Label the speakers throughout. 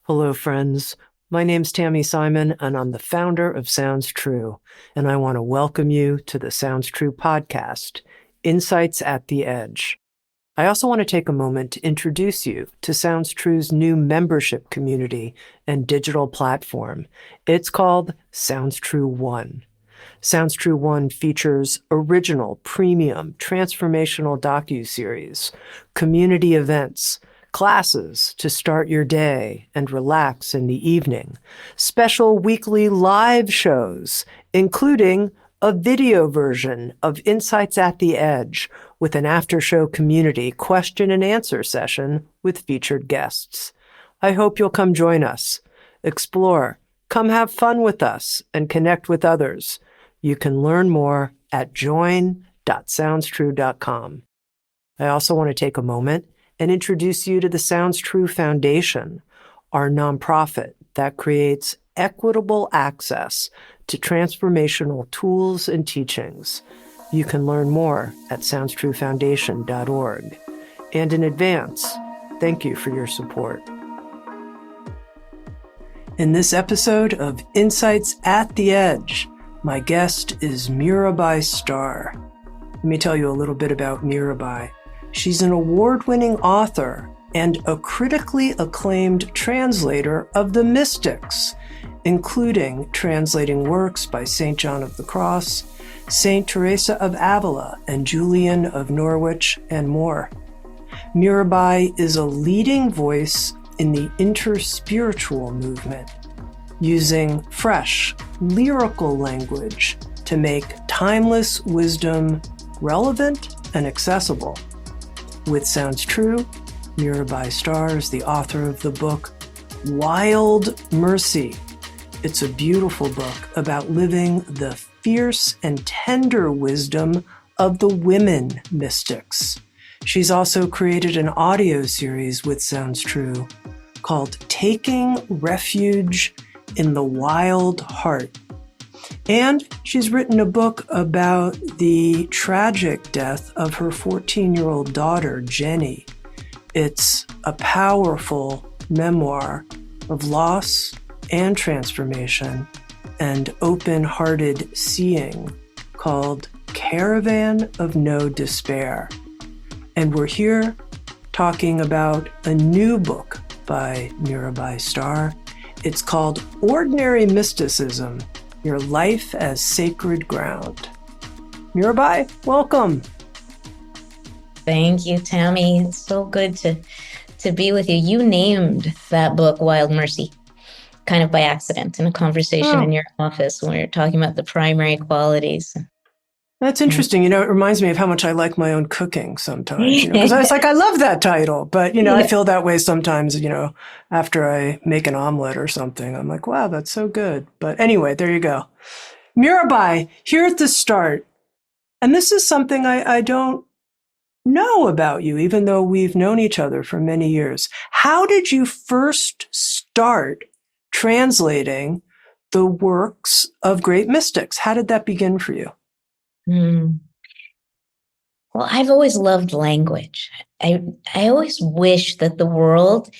Speaker 1: Hello, friends. My name's Tami Simon, and I'm the founder of Sounds True, and I want to welcome you to the Sounds True podcast, Insights at the Edge. I also want to take a moment to introduce you to Sounds True's new membership community and digital platform. It's called Sounds True One. Sounds True One features original, premium, transformational docuseries, community events, classes to start your day and relax in the evening, special weekly live shows, including a video version of Insights at the Edge with an after-show community question and answer session with featured guests. I hope you'll come join us, explore, come have fun with us, and connect with others. You can learn more at join.soundstrue.com. I also want to take a moment and introduce you to the Sounds True Foundation, our nonprofit that creates equitable access to transformational tools and teachings. You can learn more at soundstruefoundation.org. And in advance, thank you for your support. In this episode of Insights at the Edge, my guest is Mirabai Starr. Let me tell you a little bit about Mirabai. She's an award-winning author and a critically acclaimed translator of the mystics, including translating works by St. John of the Cross, St. Teresa of Avila, and Julian of Norwich, and more. Mirabai is a leading voice in the interspiritual movement, using fresh, lyrical language to make timeless wisdom relevant and accessible. With Sounds True, Mirabai Starr is the author of the book Wild Mercy. It's a beautiful book about living the fierce and tender wisdom of the women mystics. She's also created an audio series with Sounds True called Taking Refuge in the Wild Heart. And she's written a book about the tragic death of her 14-year-old daughter, Jenny. It's a powerful memoir of loss and transformation and open-hearted seeing called Caravan of No Despair. And we're here talking about a new book by Mirabai Starr. It's called Ordinary Mysticism, Your Life as Sacred Ground. Mirabai, welcome.
Speaker 2: Thank you, Tami. It's so good to be with you. You named that book Wild Mercy, kind of by accident in a conversation in your office when we were talking about the primary qualities.
Speaker 1: That's interesting. It reminds me of how much I like my own cooking sometimes, because I was like, I love that title, but, I feel that way sometimes, after I make an omelet or something. I'm like, wow, that's so good. But anyway, there you go. Mirabai, here at the start, and this is something I don't know about you, even though we've known each other for many years. How did you first start translating the works of great mystics? How did that begin for you?
Speaker 2: Well, I've always loved language. I always wish that the world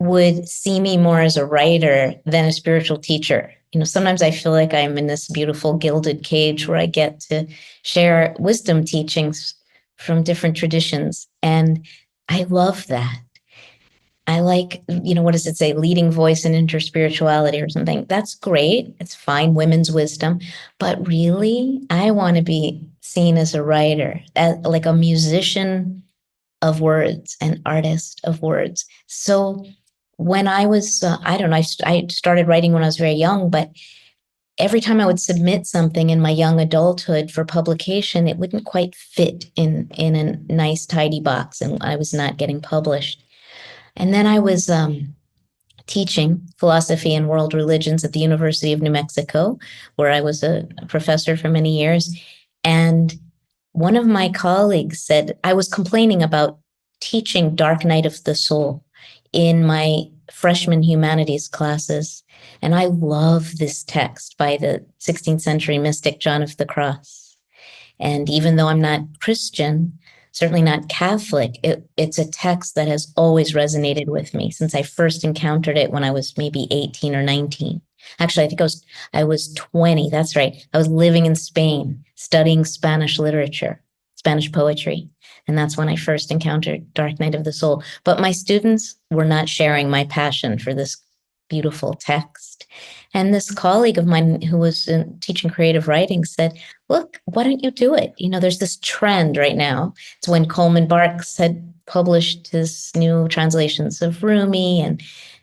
Speaker 2: would see me more as a writer than a spiritual teacher. Sometimes I feel like I'm in this beautiful gilded cage where I get to share wisdom teachings from different traditions. And I love that. I like, what does it say? Leading voice in interspirituality or something. That's great. It's fine, women's wisdom. But really, I want to be seen as a writer, like a musician of words, an artist of words. So when I was, I started writing when I was very young, but every time I would submit something in my young adulthood for publication, it wouldn't quite fit in a nice, tidy box, and I was not getting published. And then I was teaching philosophy and world religions at the University of New Mexico, where I was a professor for many years. And one of my colleagues said, I was complaining about teaching Dark Night of the Soul in my freshman humanities classes. And I love this text by the 16th century mystic John of the Cross. And even though I'm not Christian, certainly not Catholic. It's a text that has always resonated with me since I first encountered it when I was maybe 18 or 19. Actually, I think I was 20. That's right. I was living in Spain, studying Spanish literature, Spanish poetry. And that's when I first encountered Dark Night of the Soul. But my students were not sharing my passion for this beautiful text. And this colleague of mine who was teaching creative writing said, look, why don't you do it? There's this trend right now. It's when Coleman Barks had published his new translations of Rumi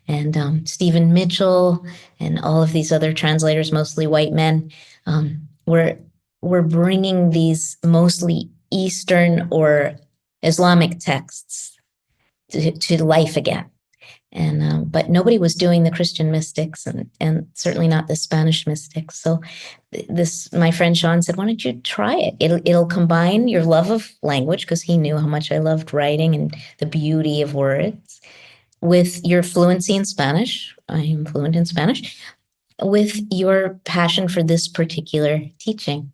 Speaker 2: and Stephen Mitchell and all of these other translators, mostly white men, were bringing these mostly Eastern or Islamic texts to life again. But nobody was doing the Christian mystics and certainly not the Spanish mystics. So my friend Sean said, why don't you try it? It'll combine your love of language, because he knew how much I loved writing and the beauty of words, with your fluency in Spanish. I am fluent in Spanish, with your passion for this particular teaching.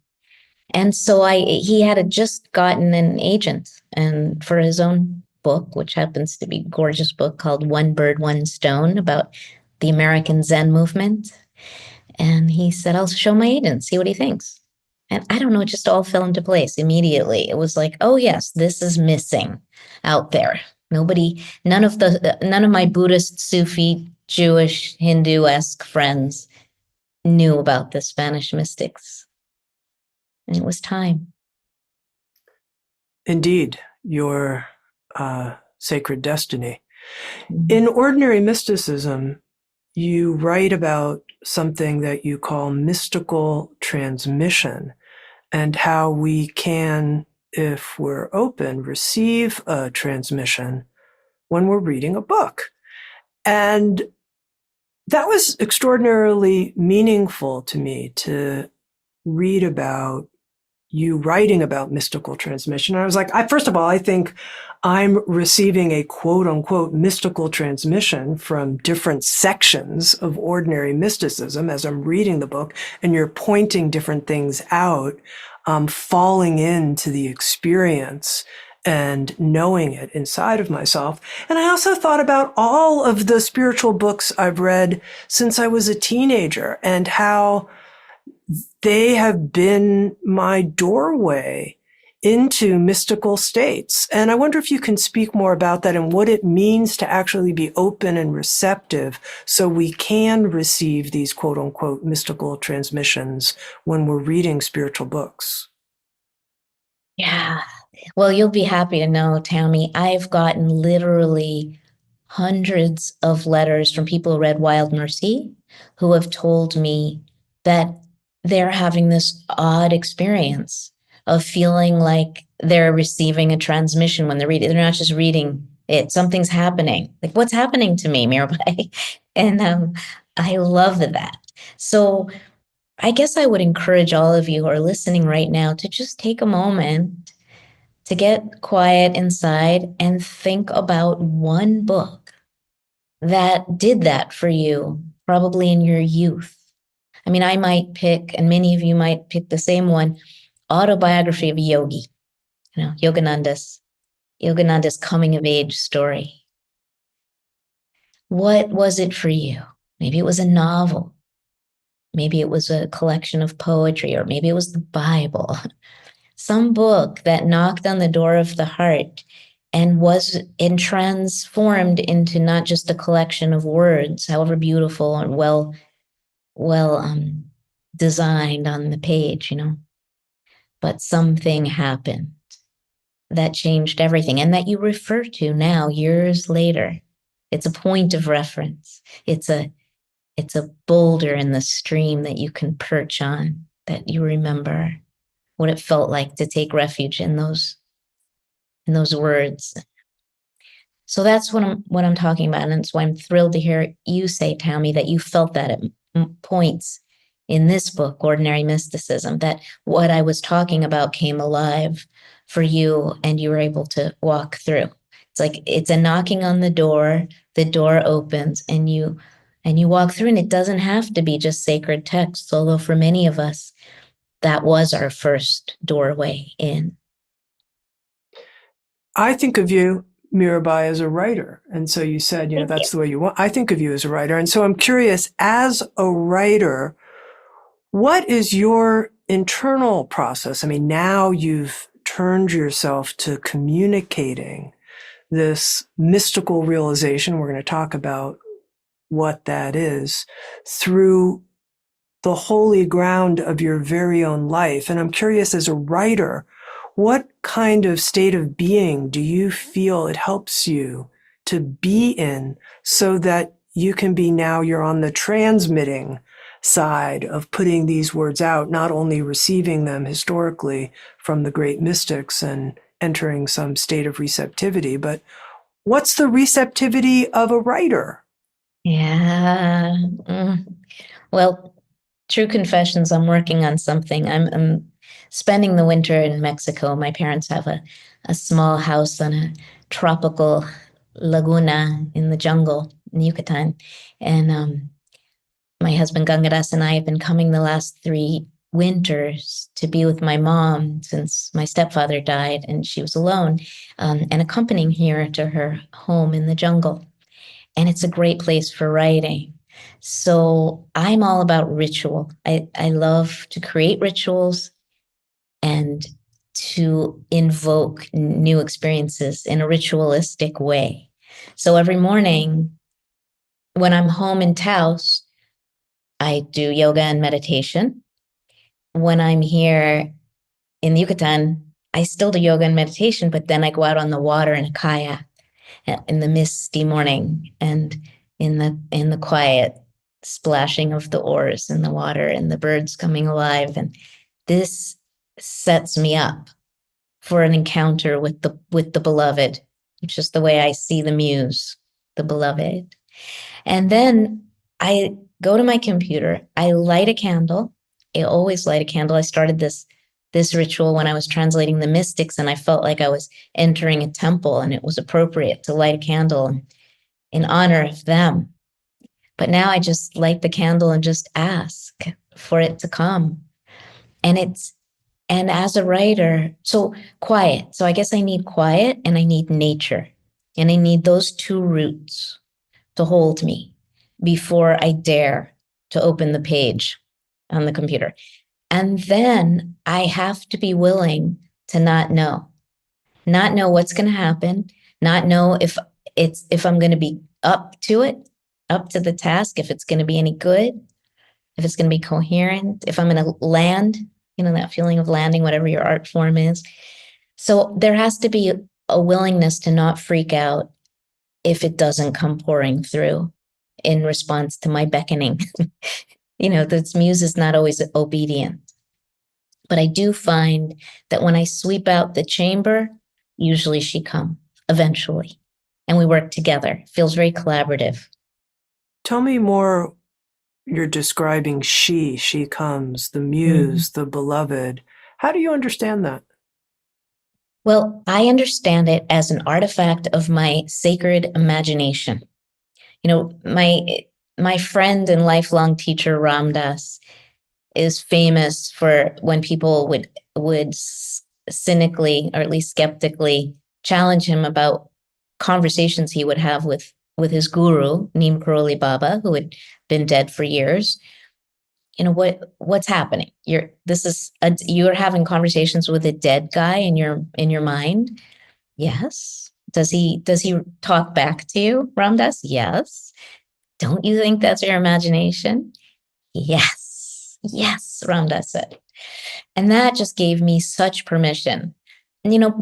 Speaker 2: And so he had just gotten an agent and for his own book, which happens to be a gorgeous book called One Bird, One Stone, about the American Zen movement. And he said, I'll show my agent, see what he thinks. And I don't know, it just all fell into place immediately. It was like, oh yes, this is missing out there. None of my Buddhist, Sufi, Jewish, Hindu-esque friends knew about the Spanish mystics. And it was time.
Speaker 1: Indeed, your sacred destiny. In Ordinary Mysticism, you write about something that you call mystical transmission, and how we can, if we're open, receive a transmission when we're reading a book. And that was extraordinarily meaningful to me, to read about you writing about mystical transmission. And I was like, first of all, I think I'm receiving a quote unquote mystical transmission from different sections of Ordinary Mysticism as I'm reading the book, and you're pointing different things out, falling into the experience and knowing it inside of myself. And I also thought about all of the spiritual books I've read since I was a teenager and how they have been my doorway into mystical states. And I wonder if you can speak more about that and what it means to actually be open and receptive so we can receive these quote unquote mystical transmissions when we're reading spiritual books.
Speaker 2: Yeah. Well, you'll be happy to know, Tami, I've gotten literally hundreds of letters from people who read Wild Mercy who have told me that they're having this odd experience of feeling like they're receiving a transmission when they're reading. They're not just reading it. Something's happening. Like, what's happening to me, Mirabai? And I love that. So I guess I would encourage all of you who are listening right now to just take a moment to get quiet inside and think about one book that did that for you, probably in your youth. I mean, I might pick, and many of you might pick the same one, Autobiography of a Yogi, Yogananda's coming of age story. What was it for you? Maybe it was a novel. Maybe it was a collection of poetry, or maybe it was the Bible. Some book that knocked on the door of the heart and transformed into not just a collection of words, however beautiful and well designed on the page, but something happened that changed everything, and that you refer to now years later. It's a point of reference. It's a boulder in the stream that you can perch on, that you remember what it felt like to take refuge in those words. So that's what I'm talking about, and that's why I'm thrilled to hear you say, Tami, that you felt that at points in this book, Ordinary Mysticism, that what I was talking about came alive for you and you were able to walk through. It's like it's a knocking on the door opens and you walk through, and it doesn't have to be just sacred texts, although for many of us, that was our first doorway in.
Speaker 1: I think of you, Mirabai, as a writer. And so you said,
Speaker 2: Thank you.
Speaker 1: that's the way you want. I think of you as a writer. And so I'm curious, as a writer, what is your internal process? I mean, now you've turned yourself to communicating this mystical realization. We're going to talk about what that is through the holy ground of your very own life. And I'm curious, as a writer, what kind of state of being do you feel it helps you to be in so that you can be now you're on the transmitting side of putting these words out, not only receiving them historically from the great mystics and entering some state of receptivity, but what's the receptivity of a writer?
Speaker 2: Yeah. Well, true confessions, I'm working on something. I'm spending the winter in Mexico. My parents have a small house on a tropical laguna in the jungle in Yucatan. And my husband Gangaras and I have been coming the last 3 winters to be with my mom since my stepfather died and she was alone, and accompanying her to her home in the jungle. And it's a great place for writing. So I'm all about ritual. I love to create rituals and to invoke new experiences in a ritualistic way. So every morning when I'm home in Taos, I do yoga and meditation. When I'm here in Yucatan, I still do yoga and meditation, but then I go out on the water in a kayak in the misty morning and in the quiet splashing of the oars in the water and the birds coming alive. And this sets me up for an encounter with the beloved, which is the way I see the muse, the beloved. And then I go to my computer, I light a candle. I always light a candle. I started this ritual when I was translating the mystics, and I felt like I was entering a temple, and it was appropriate to light a candle in honor of them. But now I just light the candle and just ask for it to come. And as a writer, so quiet. So I guess I need quiet and I need nature. And I need those 2 roots to hold me before I dare to open the page on the computer. And then I have to be willing to not know what's going to happen, not know if I'm going to be up to it, up to the task, if it's going to be any good, if it's going to be coherent, if I'm going to land, that feeling of landing, whatever your art form is. So there has to be a willingness to not freak out if it doesn't come pouring through in response to my beckoning. The muse is not always obedient. But I do find that when I sweep out the chamber, usually she comes eventually. And we work together. It feels very collaborative.
Speaker 1: Tell me more. You're describing she comes, the muse, the beloved. How do you understand that?
Speaker 2: Well, I understand it as an artifact of my sacred imagination. My friend and lifelong teacher, Ram Dass, is famous for when people would cynically, or at least skeptically, challenge him about conversations he would have with his guru, Neem Karoli Baba, who had been dead for years. What's happening? You're having conversations with a dead guy in your mind. Yes. Does he talk back to you, Ram Dass? Yes. Don't you think that's your imagination? Yes. Yes, Ram Dass said. And that just gave me such permission.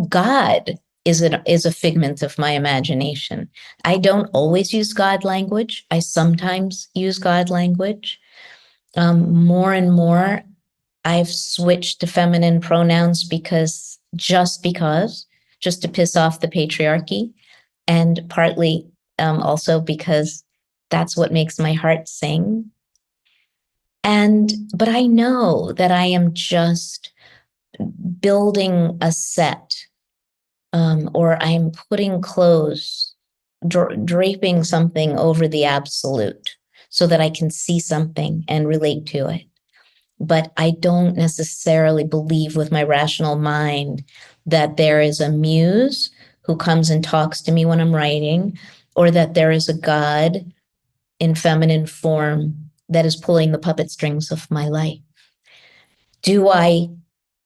Speaker 2: God is a figment of my imagination. I don't always use God language. I sometimes use God language. More and more, I've switched to feminine pronouns just to piss off the patriarchy, and partly also because that's what makes my heart sing. But I know that I am just building a set, or I'm putting clothes, draping something over the absolute so that I can see something and relate to it. But I don't necessarily believe with my rational mind that there is a muse who comes and talks to me when I'm writing, or that there is a God in feminine form that is pulling the puppet strings of my life. Do I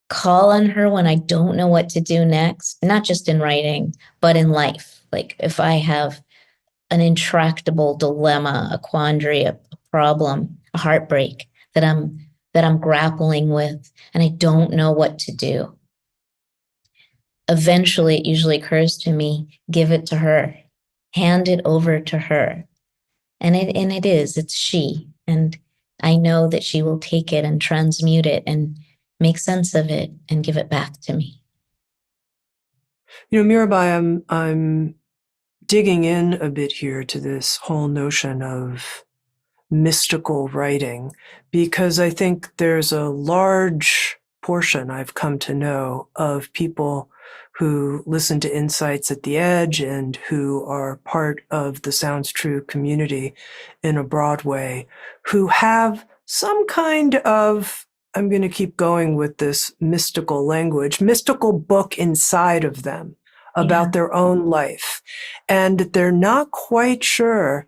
Speaker 2: call on her when I don't know what to do next? Not just in writing, but in life. Like if I have an intractable dilemma, a quandary, a problem, a heartbreak that I'm grappling with, and I don't know what to do. Eventually, it usually occurs to me, give it to her, hand it over to her. And it's she. And I know that she will take it and transmute it and make sense of it and give it back to me.
Speaker 1: You know, Mirabai, I'm digging in a bit here to this whole notion of mystical writing, because I think there's a large portion I've come to know of people who listen to Insights at the Edge and who are part of the Sounds True community in a broad way, who have some kind of, I'm going to keep going with this mystical language, mystical book inside of them about their own life. And they're not quite sure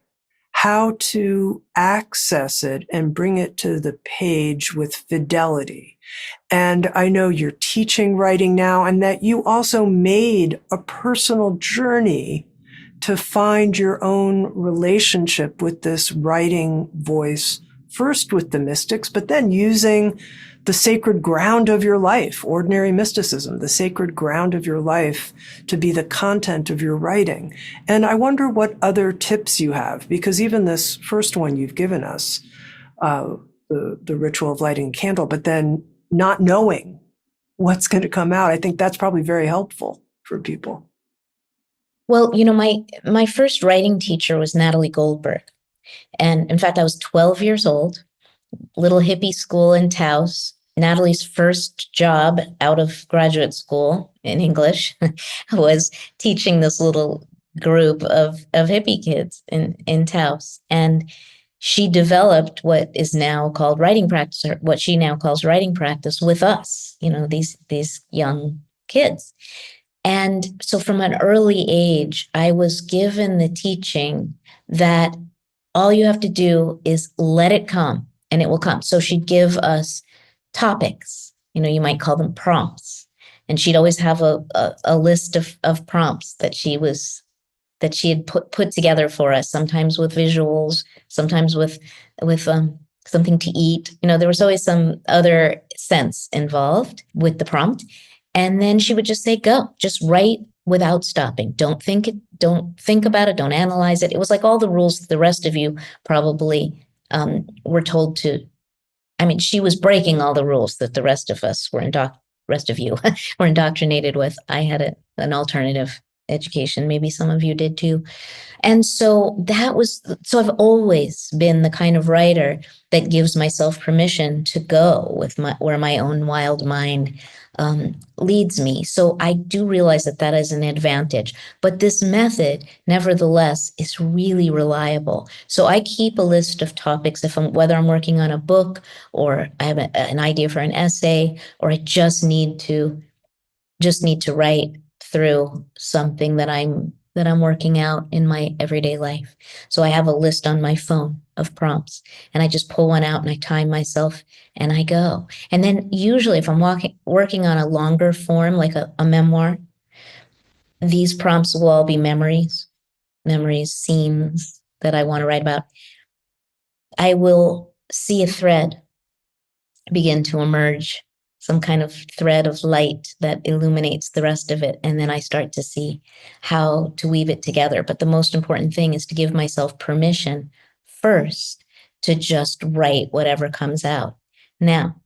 Speaker 1: how to access it and bring it to the page with fidelity. And I know you're teaching writing now, and that you also made a personal journey to find your own relationship with this writing voice, first with the mystics, but then using the sacred ground of your life, ordinary mysticism, the sacred ground of your life to be the content of your writing. And I wonder what other tips you have, because even this first one you've given us, the ritual of lighting a candle, but then not knowing what's going to come out, I think that's probably very helpful for people.
Speaker 2: Well, you know, my first writing teacher was Natalie Goldberg. And in fact, I was 12 years old, little hippie school in Taos. Natalie's first job out of graduate school in English was teaching this little group of hippie kids in Taos. And she developed what is now called writing practice, or what she now calls writing practice, with us, you know, these young kids. And so from an early age, I was given the teaching that all you have to do is let it come and it will come. So she'd give us topics, you know, you might call them prompts. And she'd always have a list of prompts that she had put together for us, sometimes with visuals, sometimes with something to eat. You know, there was always some other sense involved with the prompt. And then she would just say, go, just write without stopping. Don't think about it. Don't analyze it. It was like all the rules that the rest of you probably were told to. I mean, she was breaking all the rules that the rest of us were rest of you were indoctrinated with. I had an alternative education. Maybe some of you did too. And so I've always been the kind of writer that gives myself permission to go with where my own wild mind leads me. So I do realize that is an advantage, but this method, nevertheless, is really reliable. So I keep a list of topics whether I'm working on a book, or I have an idea for an essay, or I just need to write through something that I'm working out in my everyday life. So I have a list on my phone of prompts, and I just pull one out and I time myself and I go. And then usually if I'm working on a longer form, like a memoir, these prompts will all be memories, scenes that I want to write about. I will see a thread begin to emerge, some kind of thread of light that illuminates the rest of it. And then I start to see how to weave it together. But the most important thing is to give myself permission first to just write whatever comes out. Now,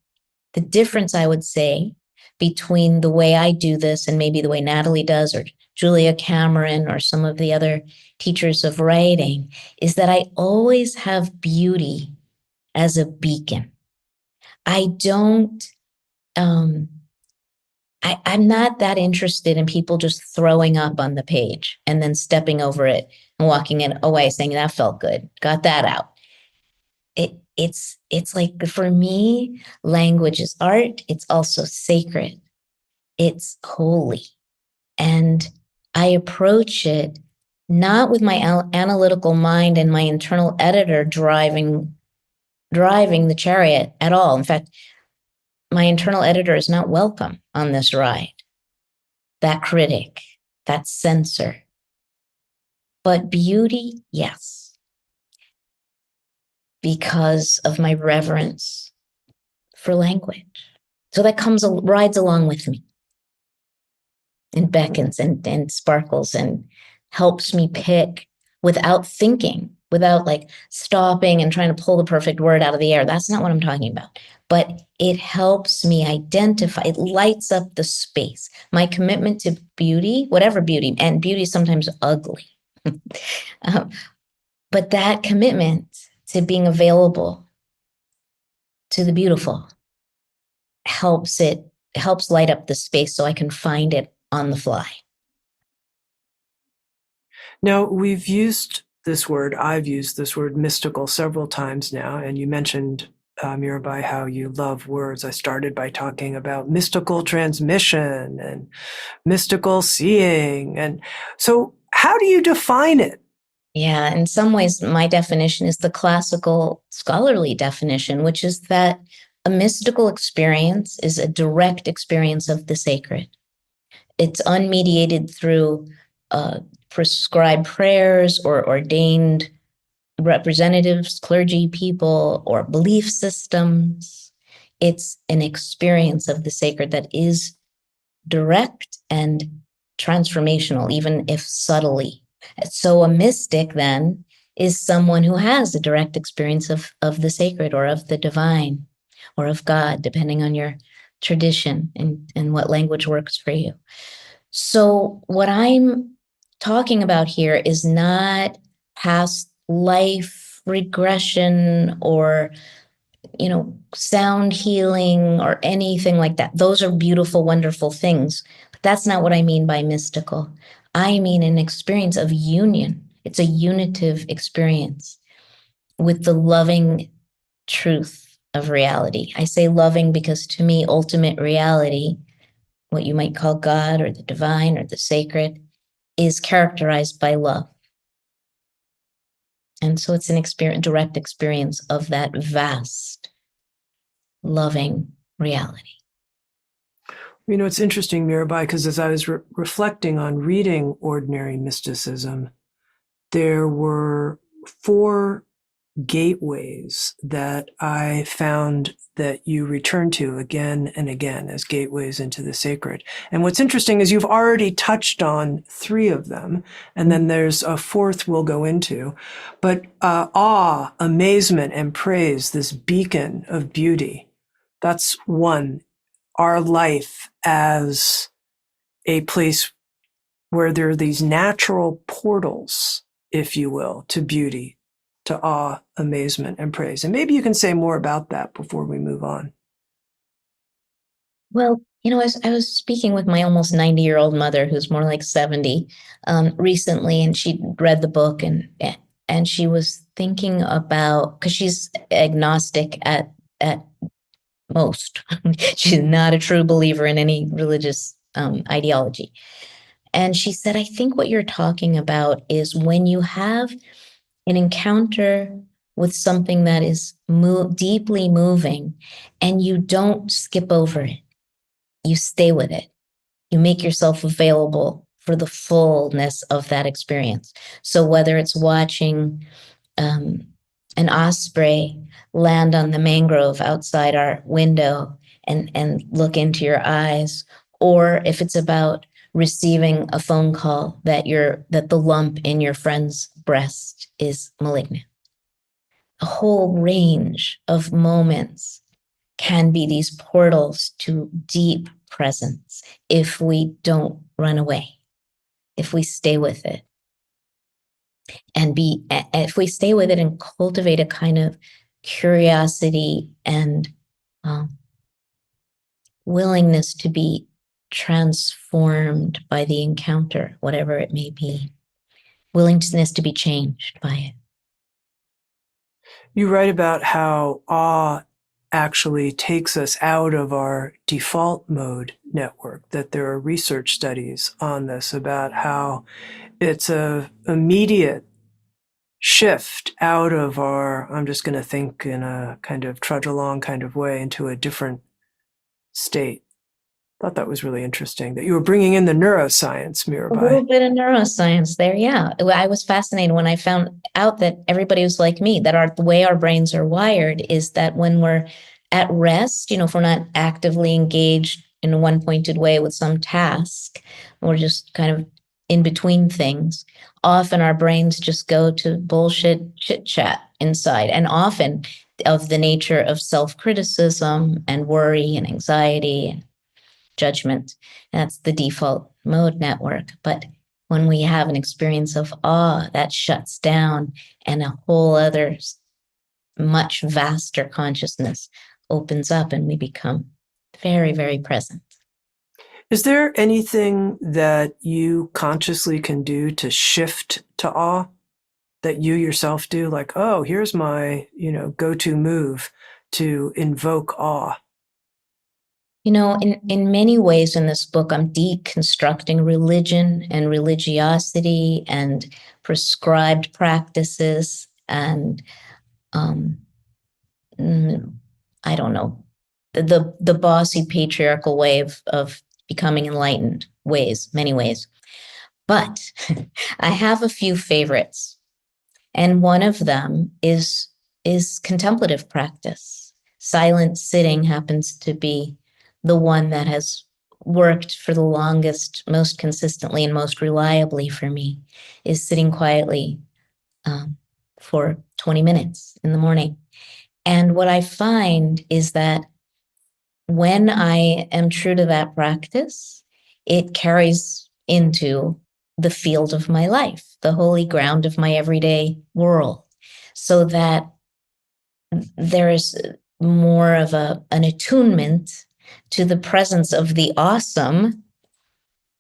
Speaker 2: the difference, I would say, between the way I do this and maybe the way Natalie does, or Julia Cameron, or some of the other teachers of writing, is that I always have beauty as a beacon. I don't, I'm not that interested in people just throwing up on the page and then stepping over it and walking it away saying, that felt good, got that out. It's like, for me, language is art. It's also sacred. It's holy. And I approach it not with my analytical mind and my internal editor driving the chariot at all. In fact, my internal editor is not welcome on this ride. That critic, that censor. But beauty, yes, because of my reverence for language. So that rides along with me and beckons and sparkles and helps me pick without thinking, without like stopping and trying to pull the perfect word out of the air. That's not what I'm talking about. But it helps me identify, it lights up the space. My commitment to beauty, whatever beauty, and beauty is sometimes ugly. But that commitment to being available to the beautiful helps light up the space so I can find it on the fly.
Speaker 1: Now, we've used this word, I've used this word mystical several times now, and you mentioned, Mirabai, how you love words. I started by talking about mystical transmission and mystical seeing. And so how do you define it?
Speaker 2: Yeah, in some ways, my definition is the classical scholarly definition, which is that a mystical experience is a direct experience of the sacred. It's unmediated through prescribed prayers or ordained representatives, clergy, people, or belief systems. It's an experience of the sacred that is direct and transformational, even if subtly. So a mystic then is someone who has a direct experience of the sacred or of the divine or of God, depending on your tradition and what language works for you. So what I'm talking about here is not past life regression or sound healing or anything like that. Those are beautiful, wonderful things. But that's not what I mean by mystical. I mean an experience of union. It's a unitive experience with the loving truth of reality. I say loving because to me, ultimate reality, what you might call God or the divine or the sacred, is characterized by love. And so it's an direct experience of that vast, loving reality.
Speaker 1: It's interesting, Mirabai, because as I was reflecting on reading ordinary mysticism, there were 4 gateways that I found that you return to again and again as gateways into the sacred. And what's interesting is you've already touched on 3 of them, and then there's a 4th we'll go into. But awe, amazement, and praise, this beacon of beauty, that's one. Our life as a place where there are these natural portals, if you will, to beauty, to awe, amazement, and praise. And maybe you can say more about that before we move on.
Speaker 2: Well, I was speaking with my almost 90-year-old mother, who's more like 70, recently, and she read the book and she was thinking about, because she's agnostic at most. She's not a true believer in any religious ideology. And she said, I think what you're talking about is when you have an encounter with something that is deeply moving and you don't skip over it, you stay with it. You make yourself available for the fullness of that experience. So whether it's watching an osprey land on the mangrove outside our window and look into your eyes, or if it's about receiving a phone call that the lump in your friend's breast is malignant. A whole range of moments can be these portals to deep presence if we don't run away, if we stay with it. And if we stay with it and cultivate a kind of curiosity and willingness to be transformed by the encounter, whatever it may be, willingness to be changed by it.
Speaker 1: You write about how awe actually takes us out of our default mode network, that there are research studies on this about how it's a immediate shift out of our, I'm just going to think in a kind of trudge along kind of way, into a different state. Thought that was really interesting that you were bringing in the neuroscience,
Speaker 2: A little
Speaker 1: Mirabai.
Speaker 2: bit of neuroscience there, yeah. I was fascinated when I found out that everybody was like me, that the way our brains are wired is that when we're at rest, if we're not actively engaged in a one-pointed way with some task, we're just kind of in between things, often our brains just go to bullshit chit-chat inside, and often of the nature of self-criticism and worry and anxiety, judgment. That's the default mode network. But when we have an experience of awe, that shuts down, and a whole other, much vaster consciousness opens up, and we become very, very present.
Speaker 1: Is there anything that you consciously can do to shift to awe, that you yourself do? Like, oh, here's my, go-to move to invoke awe.
Speaker 2: In many ways in this book, I'm deconstructing religion and religiosity and prescribed practices and, I don't know, the bossy patriarchal way of becoming enlightened many ways. But I have a few favorites. And one of them is contemplative practice. Silent sitting happens to be the one that has worked for the longest, most consistently, and most reliably for me, is sitting quietly for 20 minutes in the morning. And what I find is that when I am true to that practice, it carries into the field of my life, the holy ground of my everyday world, so that there is more of an attunement to the presence of the awesome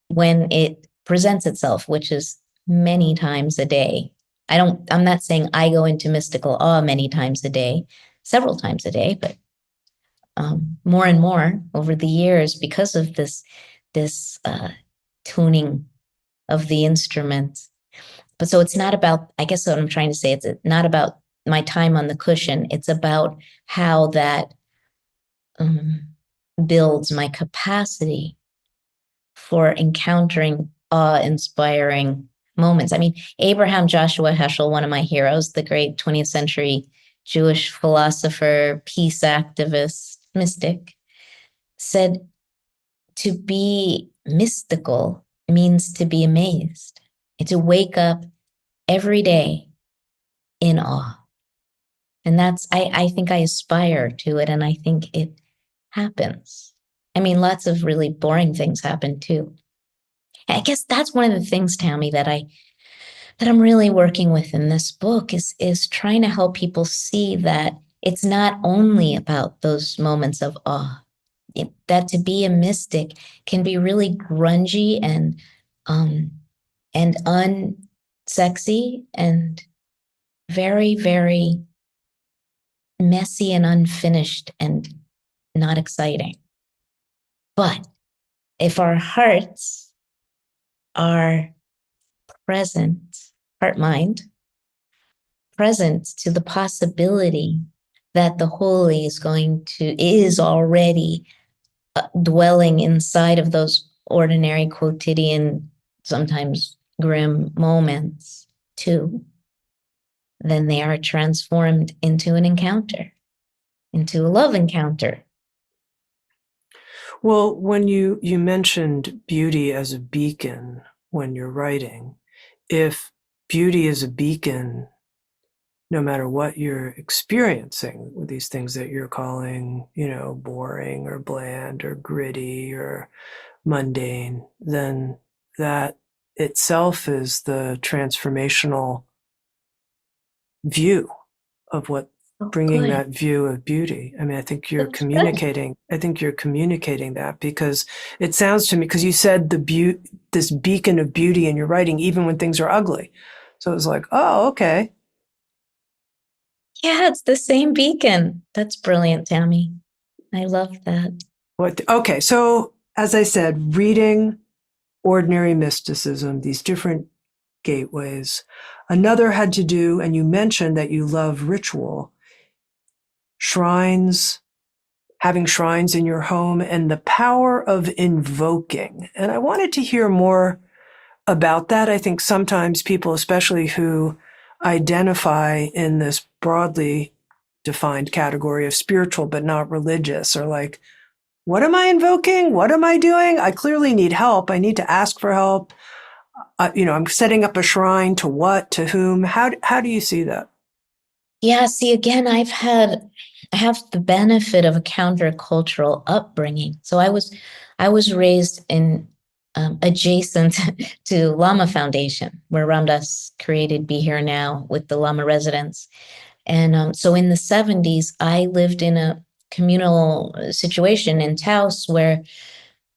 Speaker 2: when it presents itself, which is many times a day. I'm not saying I go into mystical awe many times a day, several times a day, but more and more over the years, because of this tuning of the instrument. But so it's not about, I guess what I'm trying to say, it's not about my time on the cushion. It's about how that builds my capacity for encountering awe-inspiring moments. I mean, Abraham Joshua Heschel, one of my heroes, the great 20th century Jewish philosopher, peace activist, mystic, said to be mystical means to be amazed, and to wake up every day in awe. And that's, I think I aspire to it, and I think it happens. I mean, lots of really boring things happen too. I guess that's one of the things, Tami, that I'm really working with in this book is trying to help people see that it's not only about those moments of awe. That to be a mystic can be really grungy and unsexy and very, very messy and unfinished and not exciting. But if our hearts are present, heart, mind, present to the possibility that the holy is already dwelling inside of those ordinary, quotidian, sometimes grim moments too, then they are transformed into an encounter, into a love encounter.
Speaker 1: Well, when you mentioned beauty as a beacon when you're writing, if beauty is a beacon, no matter what you're experiencing with these things that you're calling, boring or bland or gritty or mundane, then that itself is the transformational view of what bringing that view of beauty. I mean, I think you're communicating that, because it sounds to me, because you said this beacon of beauty in your writing, even when things are ugly. So it's like, oh, okay.
Speaker 2: Yeah, it's the same beacon. That's brilliant, Tami. I love that.
Speaker 1: Okay, so as I said, reading ordinary mysticism, these different gateways. Another had to do, and you mentioned that you love ritual, shrines, having shrines in your home, and the power of invoking. And I wanted to hear more about that. I think sometimes people, especially who identify in this broadly defined category of spiritual but not religious, are like, what am I invoking? What am I doing? I clearly need help. I need to ask for help. I'm setting up a shrine to what, to whom? How do you see that?
Speaker 2: Yeah, see, again, I have the benefit of a countercultural upbringing. So I was raised in adjacent to Lama Foundation, where Ramdas created Be Here Now with the Lama residents. And so in the 70s, I lived in a communal situation in Taos where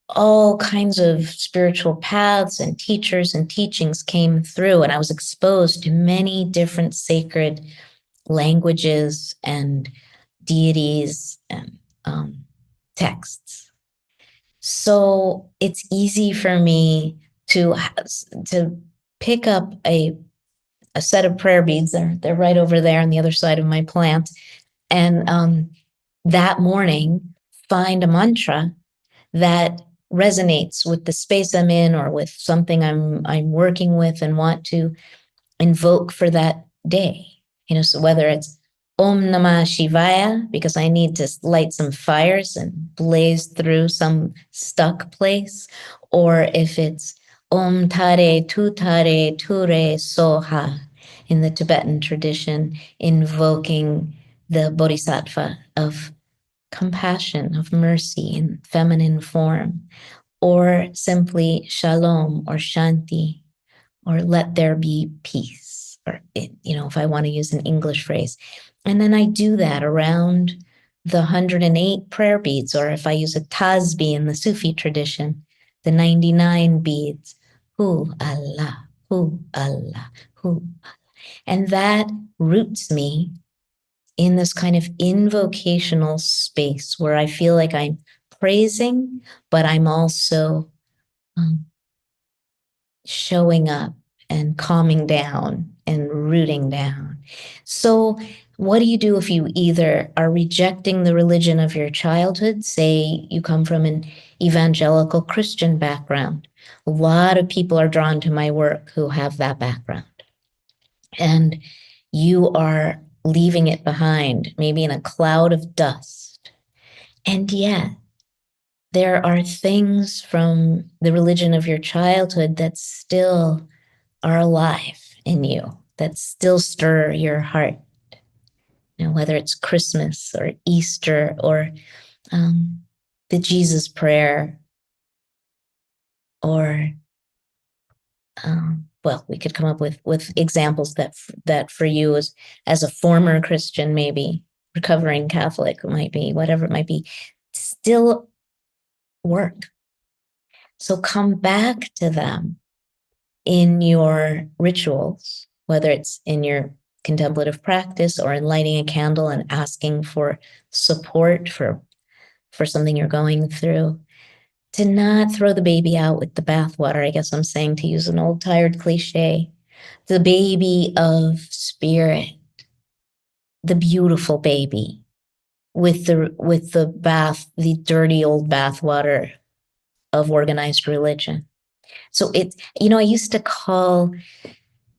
Speaker 2: all kinds of spiritual paths and teachers and teachings came through, and I was exposed to many different sacred languages and deities and texts. So it's easy for me to pick up a set of prayer beads. They're right over there on the other side of my plant, and that morning find a mantra that resonates with the space I'm in or with something I'm working with and want to invoke for that day. So whether it's Om Namah Shivaya, because I need to light some fires and blaze through some stuck place, or if it's Om Tare Tutare Ture Soha in the Tibetan tradition, invoking the bodhisattva of compassion, of mercy in feminine form, or simply Shalom or Shanti, or let there be peace, or, if I want to use an English phrase. And then I do that around the 108 prayer beads, or if I use a tasbih in the Sufi tradition, the 99 beads, Hu Allah, Hu Allah, Hu Allah. And that roots me in this kind of invocational space where I feel like I'm praising, but I'm also showing up and calming down and rooting down. So, what do you do if you either are rejecting the religion of your childhood? Say you come from an evangelical Christian background. A lot of people are drawn to my work who have that background. And you are leaving it behind, maybe in a cloud of dust. And yet, there are things from the religion of your childhood that still are alive in you, that still stir your heart. Whether it's Christmas or Easter or the Jesus prayer, or we could come up with examples that for you as a former Christian, maybe recovering Catholic, might be whatever it might be, still work. So come back to them in your rituals, whether it's in your contemplative practice or in lighting a candle and asking for support for something you're going through. To not throw the baby out with the bathwater, I guess I'm saying, to use an old tired cliche, the baby of spirit, the beautiful baby with the dirty old bathwater of organized religion. So I used to call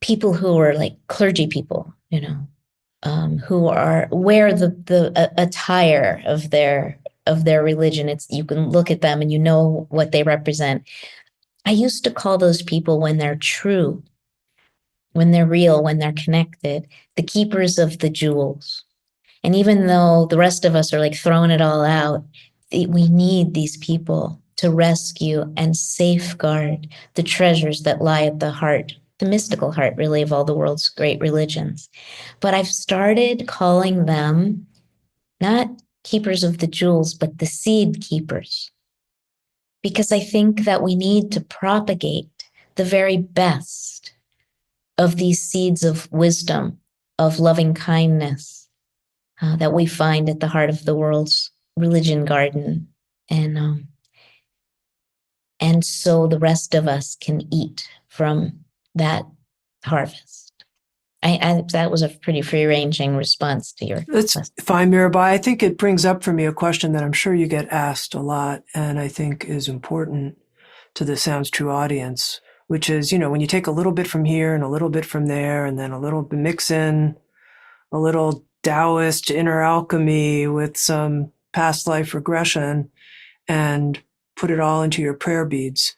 Speaker 2: people who are like clergy people, who wear the attire of their religion. You can look at them and you know what they represent. I used to call those people, when they're true, when they're real, when they're connected, the keepers of the jewels. And even though the rest of us are like throwing it all out, we need these people to rescue and safeguard the treasures that lie at the heart, the mystical heart, really, of all the world's great religions. But I've started calling them not keepers of the jewels, but the seed keepers. Because I think that we need to propagate the very best of these seeds of wisdom, of loving kindness, that we find at the heart of the world's religion garden. And so the rest of us can eat from that harvest. That was a pretty free-ranging response to your
Speaker 1: That's
Speaker 2: question.
Speaker 1: fine, Mirabai. I think it brings up for me a question that I'm sure you get asked a lot, and I think is important to the Sounds True audience, which is, when you take a little bit from here and a little bit from there, and then a little bit mix in a little Taoist inner alchemy with some past life regression and put it all into your prayer beads,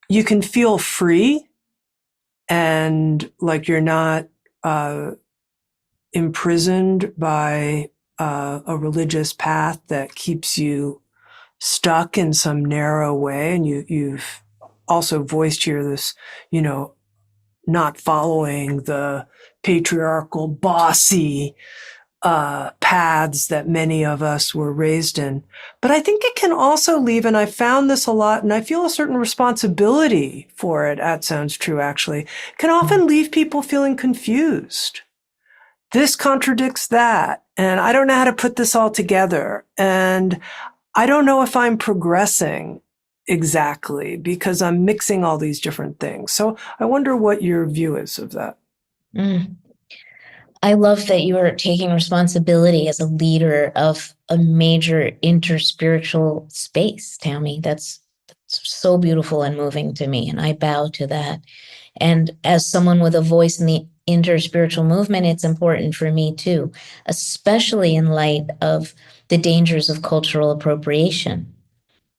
Speaker 1: you can feel free and like you're not imprisoned by a religious path that keeps you stuck in some narrow way. And you've also voiced here this, not following the patriarchal, bossy paths that many of us were raised in. But I think it can also leave, and I found this a lot, and I feel a certain responsibility for it at Sounds True, actually, can often leave people feeling confused. This contradicts that, and I don't know how to put this all together. And I don't know if I'm progressing exactly because I'm mixing all these different things. So I wonder what your view is of that.
Speaker 2: I love that you are taking responsibility as a leader of a major interspiritual space, Tami. That's so beautiful and moving to me, and I bow to that. And as someone with a voice in the interspiritual movement, it's important for me too, especially in light of the dangers of cultural appropriation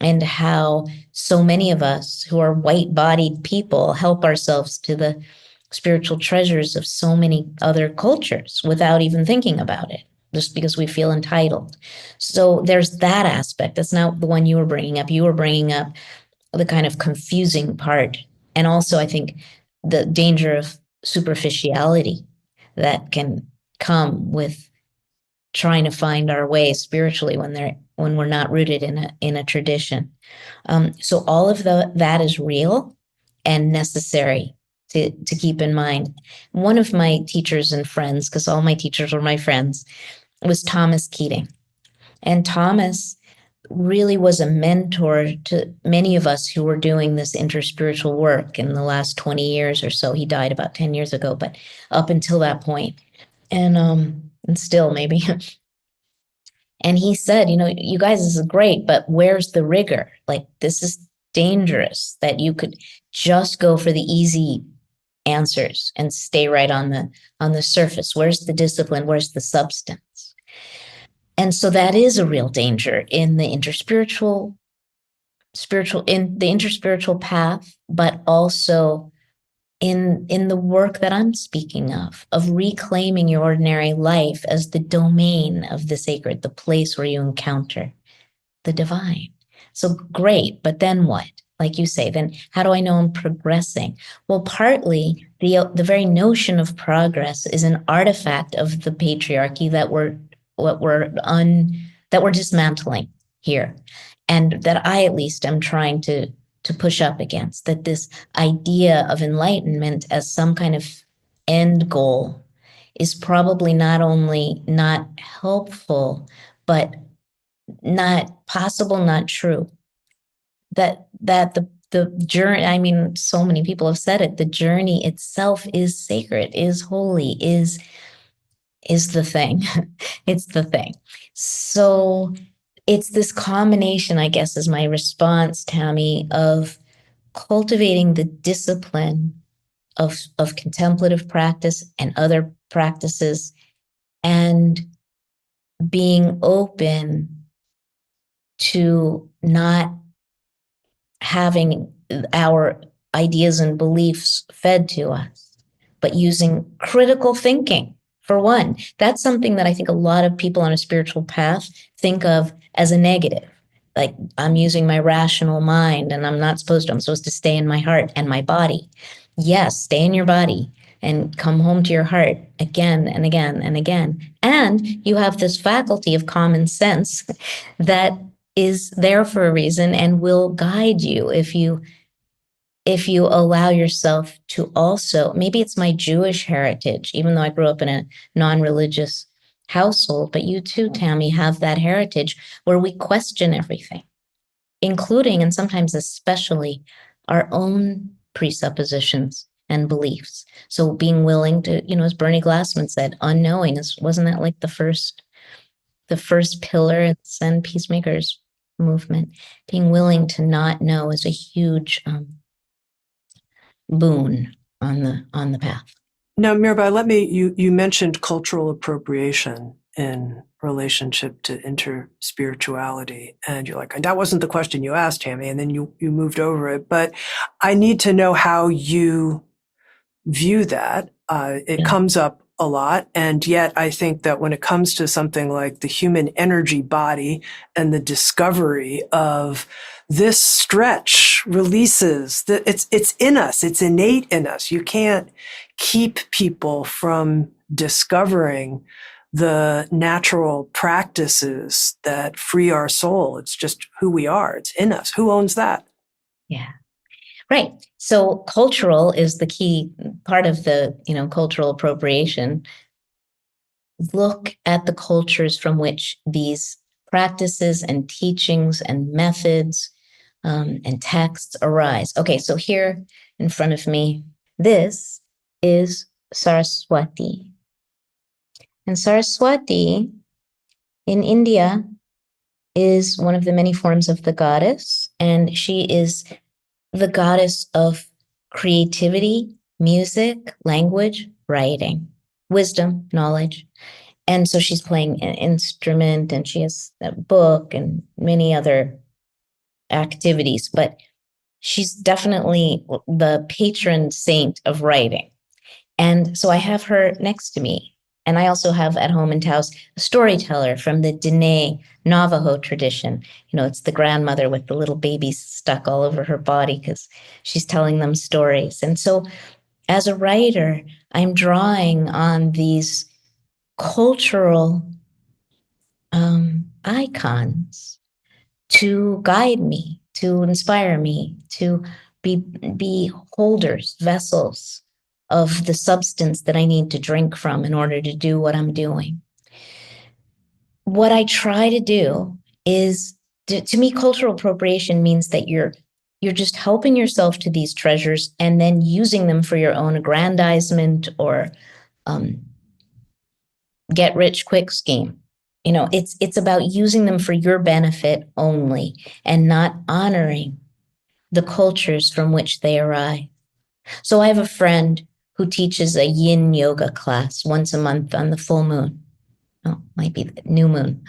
Speaker 2: and how so many of us who are white-bodied people help ourselves to the spiritual treasures of so many other cultures without even thinking about it, just because we feel entitled. So there's that aspect. That's not the one you were bringing up. You were bringing up the kind of confusing part. And also, I think the danger of superficiality that can come with trying to find our way spiritually when we're not rooted in a tradition. So all of that is real and necessary to keep in mind. One of my teachers and friends, because all my teachers were my friends, was Thomas Keating. And Thomas really was a mentor to many of us who were doing this interspiritual work in the last 20 years or so. He died about 10 years ago, but up until that point, and still maybe. And he said, you guys, this is great, but where's the rigor? Like, this is dangerous that you could just go for the easy answers and stay right on the surface. Where's the discipline? Where's the substance? And so that is a real danger in the interspiritual path, but also in the work that I'm speaking of reclaiming your ordinary life as the domain of the sacred, the place where you encounter the divine. So great, but then what? Like you say, then how do I know I'm progressing? Well, partly the very notion of progress is an artifact of the patriarchy that we're dismantling here, and that I at least am trying to push up against. That this idea of enlightenment as some kind of end goal is probably not only not helpful, but not possible, not true. That the journey, I mean, so many people have said it, the journey itself is sacred, is holy, is the thing. It's the thing. So it's this combination, I guess, is my response, Tami, of cultivating the discipline of contemplative practice and other practices, and being open to not having our ideas and beliefs fed to us, but using critical thinking. For one, that's something that I think a lot of people on a spiritual path think of as a negative. Like, I'm using my rational mind and I'm supposed to stay in my heart and my body. Yes, stay in your body and come home to your heart again and again and again. And you have this faculty of common sense that is there for a reason and will guide you if you allow yourself to also, maybe it's my Jewish heritage, even though I grew up in a non-religious household, but you too, Tami, have that heritage where we question everything, including and sometimes especially our own presuppositions and beliefs. So being willing to, as Bernie Glassman said, unknowing wasn't that like the first pillar in the Zen Peacemakers movement? Being willing to not know is a huge boon on the path.
Speaker 1: Now, Mirabai, you mentioned cultural appropriation in relationship to interspirituality, and you're like, that wasn't the question you asked, Tami, and then you moved over it. But I need to know how you view that. It comes up a lot, and yet I think that when it comes to something like the human energy body and the discovery of this stretch releases, that it's in us, it's innate in us. You can't keep people from discovering the natural practices that free our soul. It's just who we are. It's in us. Who owns that?
Speaker 2: Yeah. Right. So cultural is the key part of the, cultural appropriation. Look at the cultures from which these practices and teachings and methods and texts arise. Okay, so here in front of me, this is Saraswati. And Saraswati in India is one of the many forms of the goddess, and she is the goddess of creativity, music, language, writing, wisdom, knowledge. And so she's playing an instrument, and she has a book and many other activities, but she's definitely the patron saint of writing. And so I have her next to me. And I also have at home in Taos a storyteller from the Diné Navajo tradition. It's the grandmother with the little babies stuck all over her body because she's telling them stories. And so as a writer, I'm drawing on these cultural icons to guide me, to inspire me, to be holders, vessels of the substance that I need to drink from in order to do what I'm doing. What I try to do is, to me, cultural appropriation means that you're just helping yourself to these treasures and then using them for your own aggrandizement or get rich quick scheme. It's about using them for your benefit only and not honoring the cultures from which they arise. So I have a friend who teaches a yin yoga class once a month on the full moon. Oh, might be the new moon.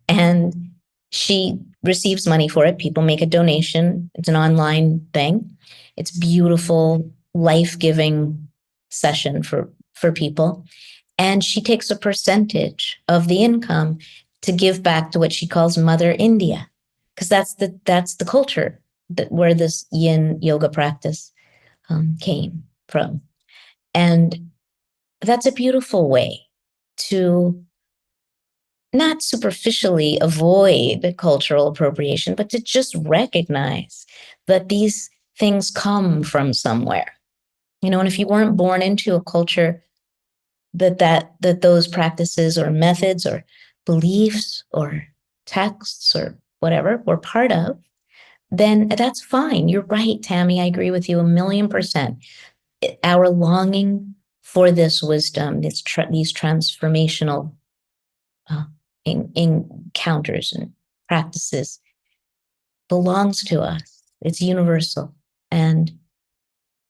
Speaker 2: And she receives money for it. People make a donation. It's an online thing. It's beautiful, life-giving session for people. And she takes a percentage of the income to give back to what she calls Mother India, because that's the culture where this yin yoga practice came from. And that's a beautiful way to not superficially avoid cultural appropriation, but to just recognize that these things come from somewhere. And if you weren't born into a culture that those practices or methods or beliefs or texts or whatever were part of, then that's fine. You're right, Tami. I agree with you 1,000,000%. Our longing for this wisdom, these transformational encounters and practices belongs to us. It's universal. And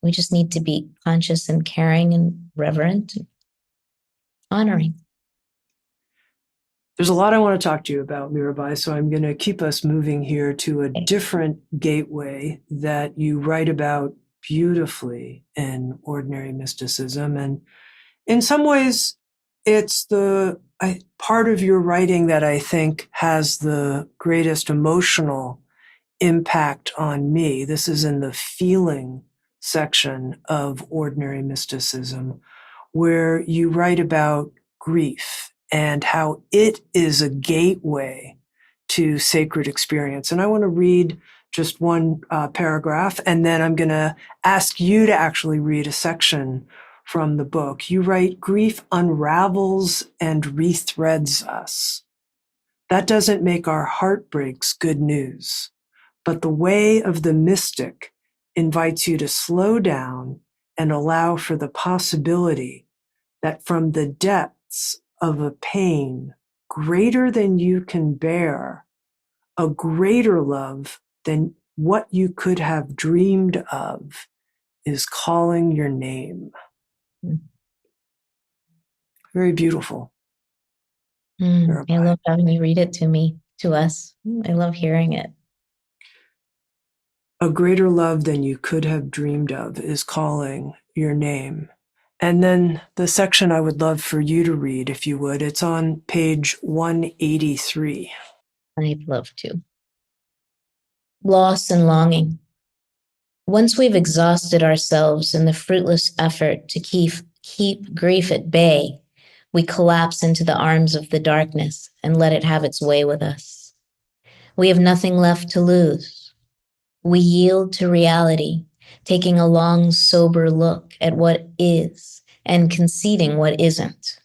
Speaker 2: we just need to be conscious and caring and reverent and honoring.
Speaker 1: There's a lot I want to talk to you about, Mirabai, so I'm going to keep us moving here to a different gateway that you write about beautifully in Ordinary Mysticism. And in some ways, it's the part of your writing that I think has the greatest emotional impact on me. This is in the feeling section of Ordinary Mysticism, where you write about grief and how it is a gateway to sacred experience. And I want to read just one paragraph, and then I'm going to ask you to actually read a section from the book. You write, grief unravels and rethreads us. That doesn't make our heartbreaks good news, but the way of the mystic invites you to slow down and allow for the possibility that from the depths of a pain greater than you can bear, a greater love than what you could have dreamed of is calling your name. Very beautiful.
Speaker 2: I love having you read it to us. I love hearing it.
Speaker 1: A greater love than you could have dreamed of is calling your name. And then the section I would love for you to read, if you would, it's on page 183.
Speaker 2: I'd love to. Loss and longing. Once we've exhausted ourselves in the fruitless effort to keep grief at bay, we collapse into the arms of the darkness and let it have its way with us. We have nothing left to lose. We yield to reality, taking a long, sober look at what is and conceding what isn't.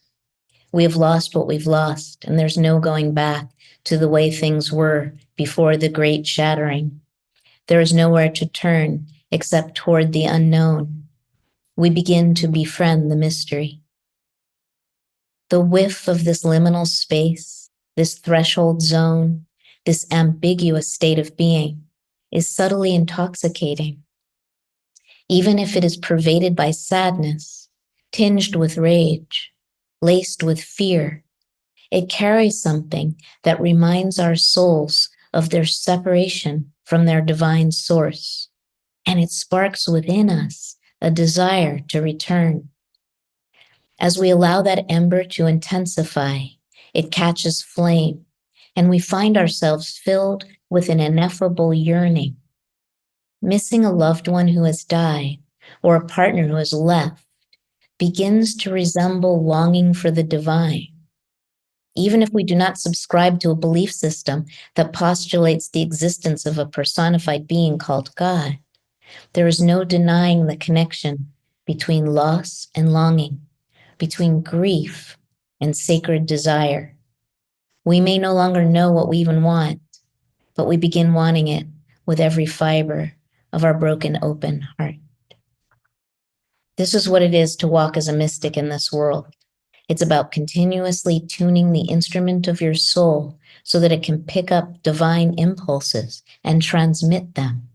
Speaker 2: We have lost what we've lost, and there's no going back to the way things were before the great shattering. There is nowhere to turn except toward the unknown. We begin to befriend the mystery. The whiff of this liminal space, this threshold zone, this ambiguous state of being is subtly intoxicating. Even if it is pervaded by sadness, tinged with rage, laced with fear, it carries something that reminds our souls of their separation from their divine source, and it sparks within us a desire to return. As we allow that ember to intensify, it catches flame, and we find ourselves filled with an ineffable yearning. Missing a loved one who has died or a partner who has left begins to resemble longing for the divine. Even if we do not subscribe to a belief system that postulates the existence of a personified being called God, there is no denying the connection between loss and longing, between grief and sacred desire. We may no longer know what we even want, but we begin wanting it with every fiber of our broken open heart. This is what it is to walk as a mystic in this world. It's about continuously tuning the instrument of your soul so that it can pick up divine impulses and transmit them.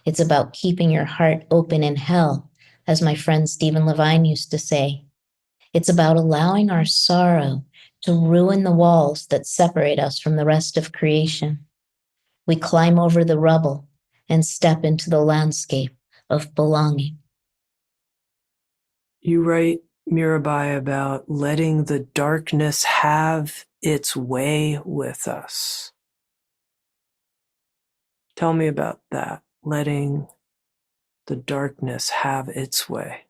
Speaker 2: It's about keeping your heart open in hell, as my friend Stephen Levine used to say. It's about allowing our sorrow to ruin the walls that separate us from the rest of creation. We climb over the rubble and step into the landscape of belonging.
Speaker 1: You write, Mirabai, about letting the darkness have its way with us. Tell me about that, letting the darkness have its way.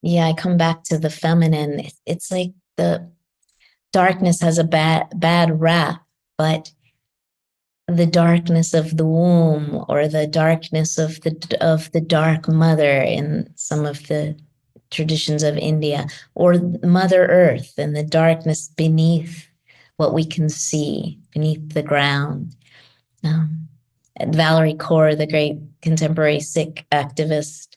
Speaker 2: Yeah, I come back to the feminine. It's like the darkness has a bad rap, but the darkness of the womb or the darkness of the dark mother in some of the traditions of India, or Mother Earth and the darkness beneath what we can see, beneath the ground. Valerie Kaur, the great contemporary Sikh activist,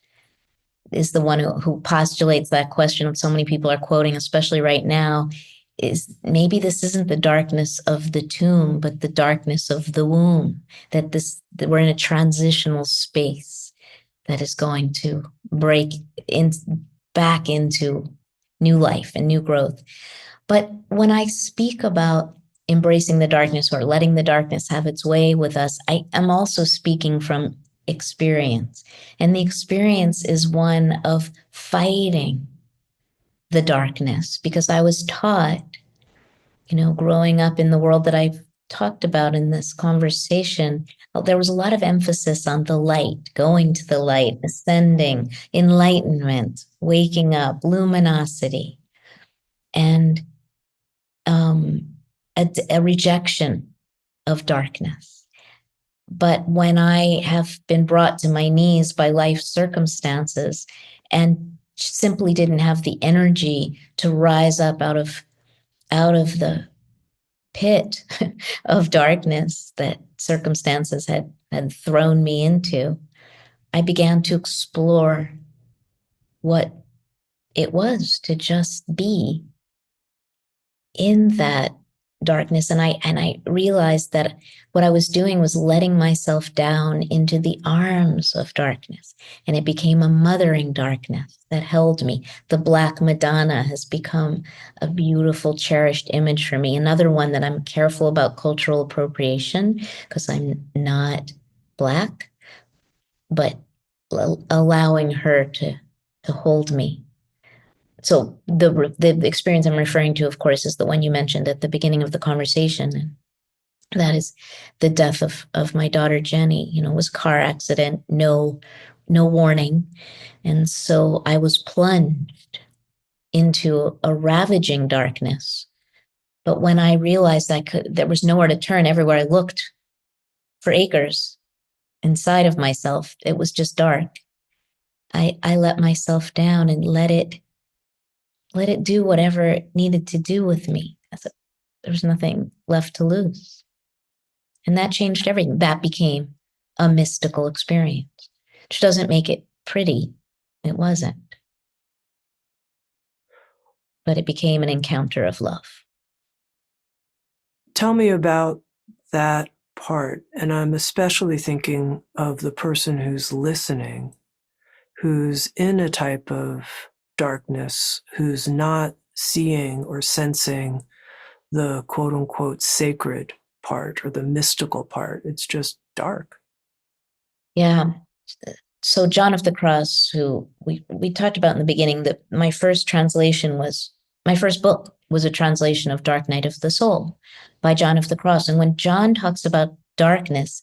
Speaker 2: is the one who postulates that question that so many people are quoting, especially right now, is maybe this isn't the darkness of the tomb, but the darkness of the womb, that we're in a transitional space that is going to break back into new life and new growth. But when I speak about embracing the darkness or letting the darkness have its way with us, I am also speaking from experience. And the experience is one of fighting the darkness, because I was taught, growing up in the world that I've talked about in this conversation, there was a lot of emphasis on the light, going to the light, ascending, enlightenment, waking up, luminosity, and a rejection of darkness. But when I have been brought to my knees by life circumstances and simply didn't have the energy to rise up out of the pit of darkness that circumstances had thrown me into. I began to explore what it was to just be in that darkness. And I realized that what I was doing was letting myself down into the arms of darkness. And it became a mothering darkness that held me. The Black Madonna has become a beautiful, cherished image for me. Another one that I'm careful about cultural appropriation, because I'm not Black, but allowing her to hold me. So the experience I'm referring to, of course, is the one you mentioned at the beginning of the conversation. And that is the death of my daughter, Jenny. It was a car accident, no warning. And so I was plunged into a ravaging darkness. But when I realized there was nowhere to turn, everywhere I looked for acres inside of myself, it was just dark. I let myself down and let it do whatever it needed to do with me. There was nothing left to lose. And that changed everything. That became a mystical experience, which doesn't make it pretty. It wasn't. But it became an encounter of love.
Speaker 1: Tell me about that part. And I'm especially thinking of the person who's listening, who's in a type of darkness, who's not seeing or sensing the quote unquote sacred part or the mystical part. It's just dark.
Speaker 2: Yeah. So John of the Cross, who we talked about in the beginning, that my first book was a translation of Dark Night of the Soul by John of the Cross. And when John talks about darkness,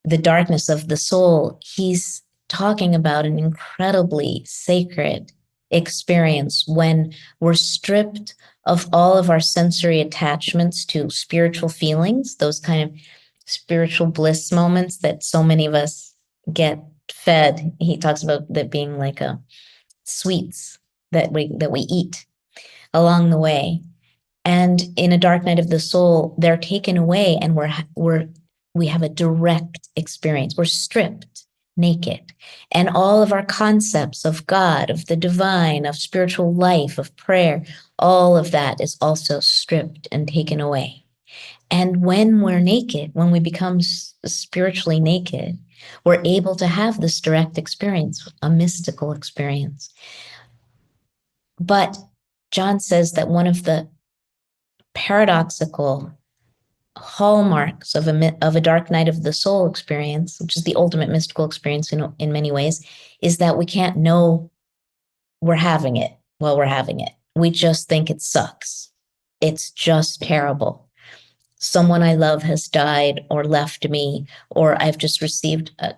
Speaker 2: the darkness of the soul, he's talking about an incredibly sacred experience when we're stripped of all of our sensory attachments to spiritual feelings, those kind of spiritual bliss moments that so many of us get fed. He talks about that being like sweets that we eat along the way. And in a dark night of the soul, they're taken away, and we have a direct experience. We're stripped naked. And all of our concepts of God, of the divine, of spiritual life, of prayer, all of that is also stripped and taken away. And when we're naked, when we become spiritually naked, we're able to have this direct experience, a mystical experience. But John says that one of the paradoxical hallmarks of a dark night of the soul experience, which is the ultimate mystical experience in many ways, is that we can't know we're having it while we're having it. We just think it sucks. It's just terrible. Someone I love has died or left me, or I've just received a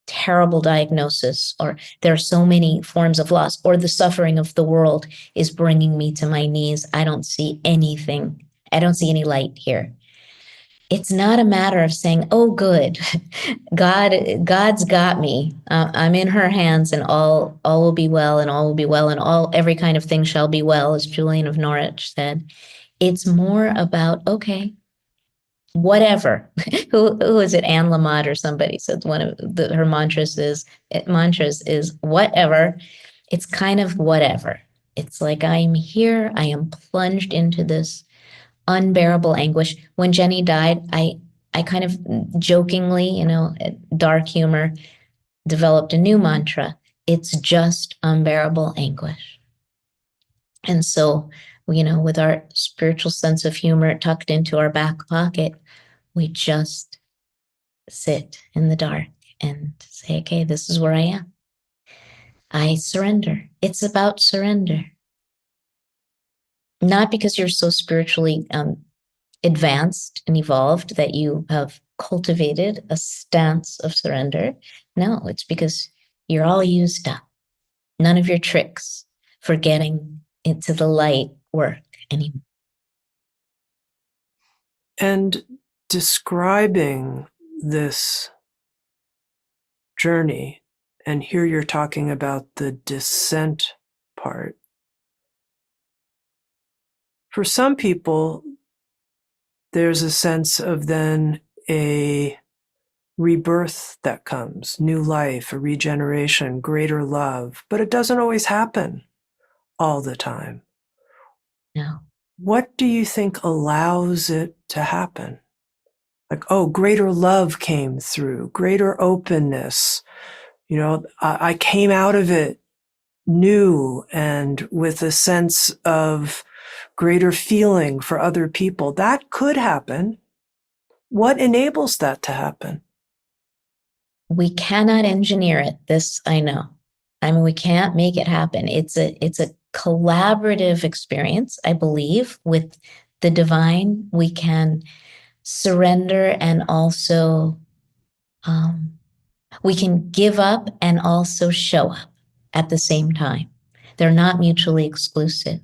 Speaker 2: terrible diagnosis, or there are so many forms of loss, or the suffering of the world is bringing me to my knees. I don't see anything. I don't see any light here. It's not a matter of saying, oh, good, God's got me. I'm in her hands, and all will be well, and all will be well, and every kind of thing shall be well, as Julian of Norwich said. It's more about, okay, whatever. Who is it? Anne Lamott or somebody said one of her mantras is whatever. It's kind of whatever. It's like, I'm here. I am plunged into this unbearable anguish. When Jenny died, I kind of jokingly, dark humor, developed a new mantra. It's just unbearable anguish. And so, with our spiritual sense of humor tucked into our back pocket, we just sit in the dark and say, okay, this is where I am. I surrender. It's about surrender. Not because you're so spiritually advanced and evolved that you have cultivated a stance of surrender. No, it's because you're all used up. None of your tricks for getting into the light work anymore.
Speaker 1: And describing this journey And here you're talking about the descent part. For some people, there's a sense of then a rebirth that comes, new life, a regeneration, greater love, but it doesn't always happen all the time.
Speaker 2: No.
Speaker 1: What do you think allows it to happen? Like, oh, greater love came through, greater openness. You know, I came out of it new and with a sense of greater feeling for other people. That could happen. What enables that to happen?
Speaker 2: We cannot engineer it. This I know. I mean, we can't make it happen. It's a collaborative experience, I believe, with the divine. We can surrender and also we can give up and also show up at the same time. They're not mutually exclusive.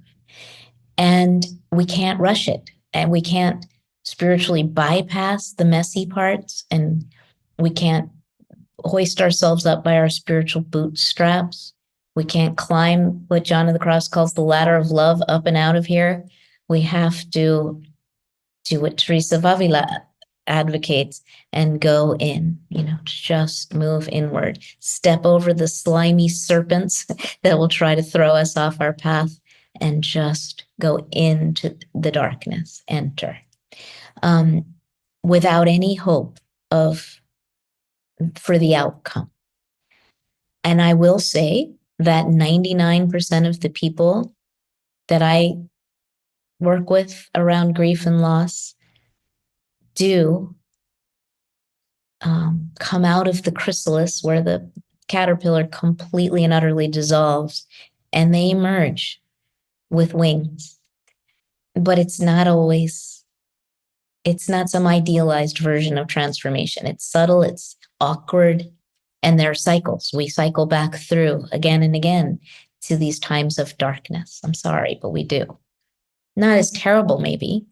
Speaker 2: And we can't rush it. And we can't spiritually bypass the messy parts. And we can't hoist ourselves up by our spiritual bootstraps. We can't climb what John of the Cross calls the ladder of love up and out of here. We have to do what Teresa of Avila advocates and go in, just move inward, step over the slimy serpents that will try to throw us off our path and just go into the darkness, enter, without any hope for the outcome. And I will say that 99% of the people that I work with around grief and loss do come out of the chrysalis where the caterpillar completely and utterly dissolves, and they emerge with wings. But it's not some idealized version of transformation. It's subtle, it's awkward, and there are cycles. We cycle back through again and again to these times of darkness. I'm sorry, but we do. Not as terrible, maybe,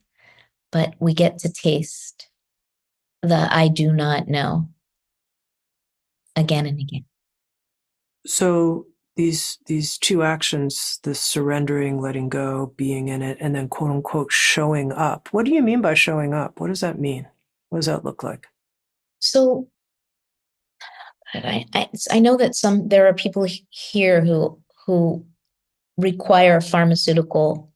Speaker 2: but we get to taste the I do not know again and again.
Speaker 1: So these two actions, the surrendering, letting go, being in it, and then quote unquote showing up. What do you mean by showing up? What does that mean? What does that look like?
Speaker 2: So I know that there are people here who require pharmaceutical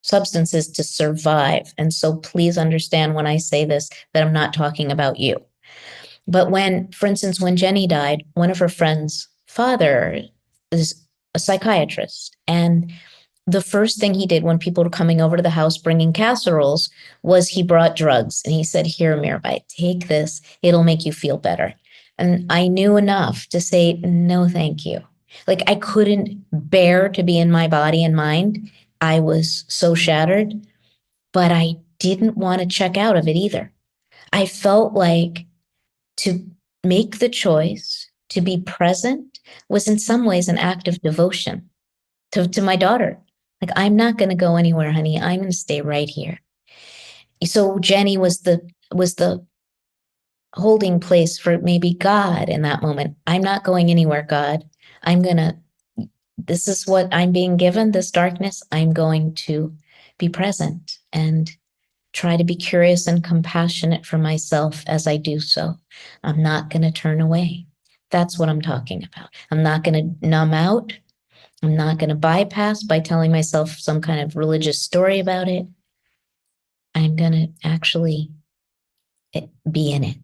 Speaker 2: substances to survive. And so please understand when I say this that I'm not talking about you. But for instance, when Jenny died, one of her friends' father is a psychiatrist. And the first thing he did when people were coming over to the house bringing casseroles was he brought drugs. And he said, here, Mirabai, take this. It'll make you feel better. And I knew enough to say, no, thank you. Like I couldn't bear to be in my body and mind. I was so shattered, but I didn't want to check out of it either. I felt like to make the choice to be present was in some ways an act of devotion to my daughter. Like, I'm not going to go anywhere, honey. I'm going to stay right here. So Jenny was the holding place for maybe God in that moment. I'm not going anywhere, God. This is what I'm being given, this darkness. I'm going to be present and try to be curious and compassionate for myself as I do so. I'm not going to turn away. That's what I'm talking about. I'm not going to numb out. I'm not going to bypass by telling myself some kind of religious story about it. I'm going to actually be in it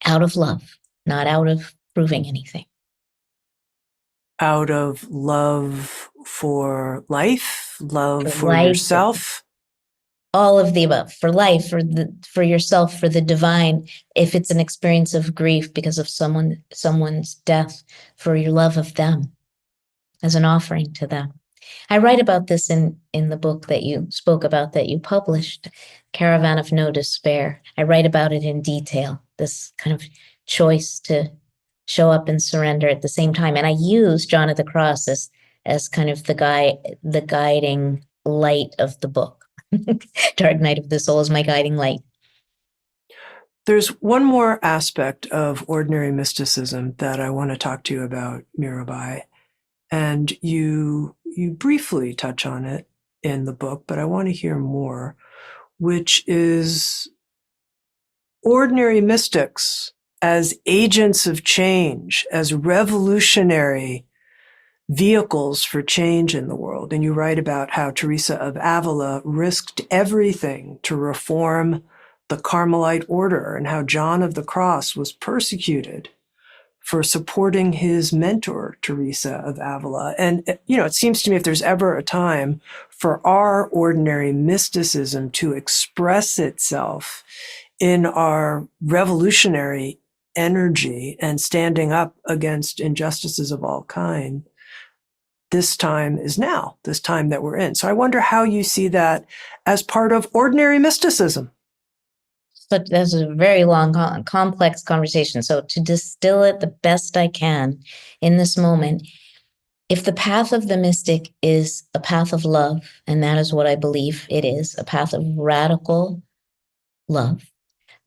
Speaker 2: out of love, not out of proving anything.
Speaker 1: Out of love for life, love for
Speaker 2: life,
Speaker 1: yourself?
Speaker 2: All of the above. For life, for yourself, for the divine. If it's an experience of grief because of someone's death, for your love of them as an offering to them. I write about this in the book that you spoke about, that you published, Caravan of No Despair. I write about it in detail, this kind of choice to show up and surrender at the same time. And I use John of the Cross as kind of the guiding light of the book. Dark Night of the Soul is my guiding light.
Speaker 1: There's one more aspect of ordinary mysticism that I want to talk to you about, Mirabai. And you briefly touch on it in the book, but I want to hear more, which is ordinary mystics as agents of change, as revolutionary vehicles for change in the world. And you write about how Teresa of Avila risked everything to reform the Carmelite order, and how John of the Cross was persecuted for supporting his mentor, Teresa of Avila. And, it seems to me if there's ever a time for our ordinary mysticism to express itself in our revolutionary energy and standing up against injustices of all kind, this time is now, this time that we're in. So I wonder how you see that as part of ordinary mysticism.
Speaker 2: But that's a very long, complex conversation. So to distill it the best I can in this moment, if the path of the mystic is a path of love, and that is what I believe it is, a path of radical love,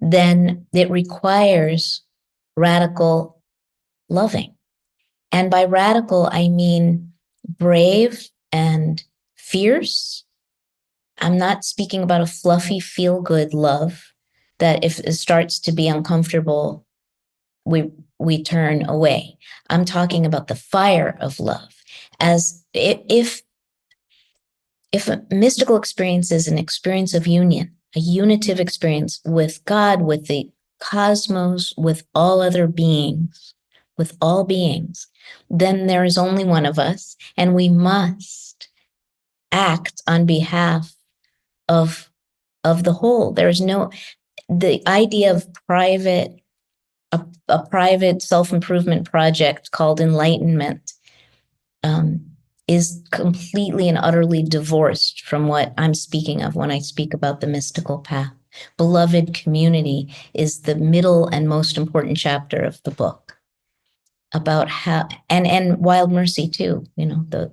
Speaker 2: then it requires radical loving. And by radical, I mean brave and fierce. I'm not speaking about a fluffy, feel-good love that if it starts to be uncomfortable, we turn away. I'm talking about the fire of love. As if a mystical experience is an experience of union, a unitive experience with God, with the cosmos, with all other beings, with all beings, then there is only one of us, and we must act on behalf of the whole. There is no, the idea of a private self-improvement project called enlightenment is completely and utterly divorced from what I'm speaking of when I speak about the mystical path. Beloved community is the middle and most important chapter of the book, about how, and Wild Mercy too, the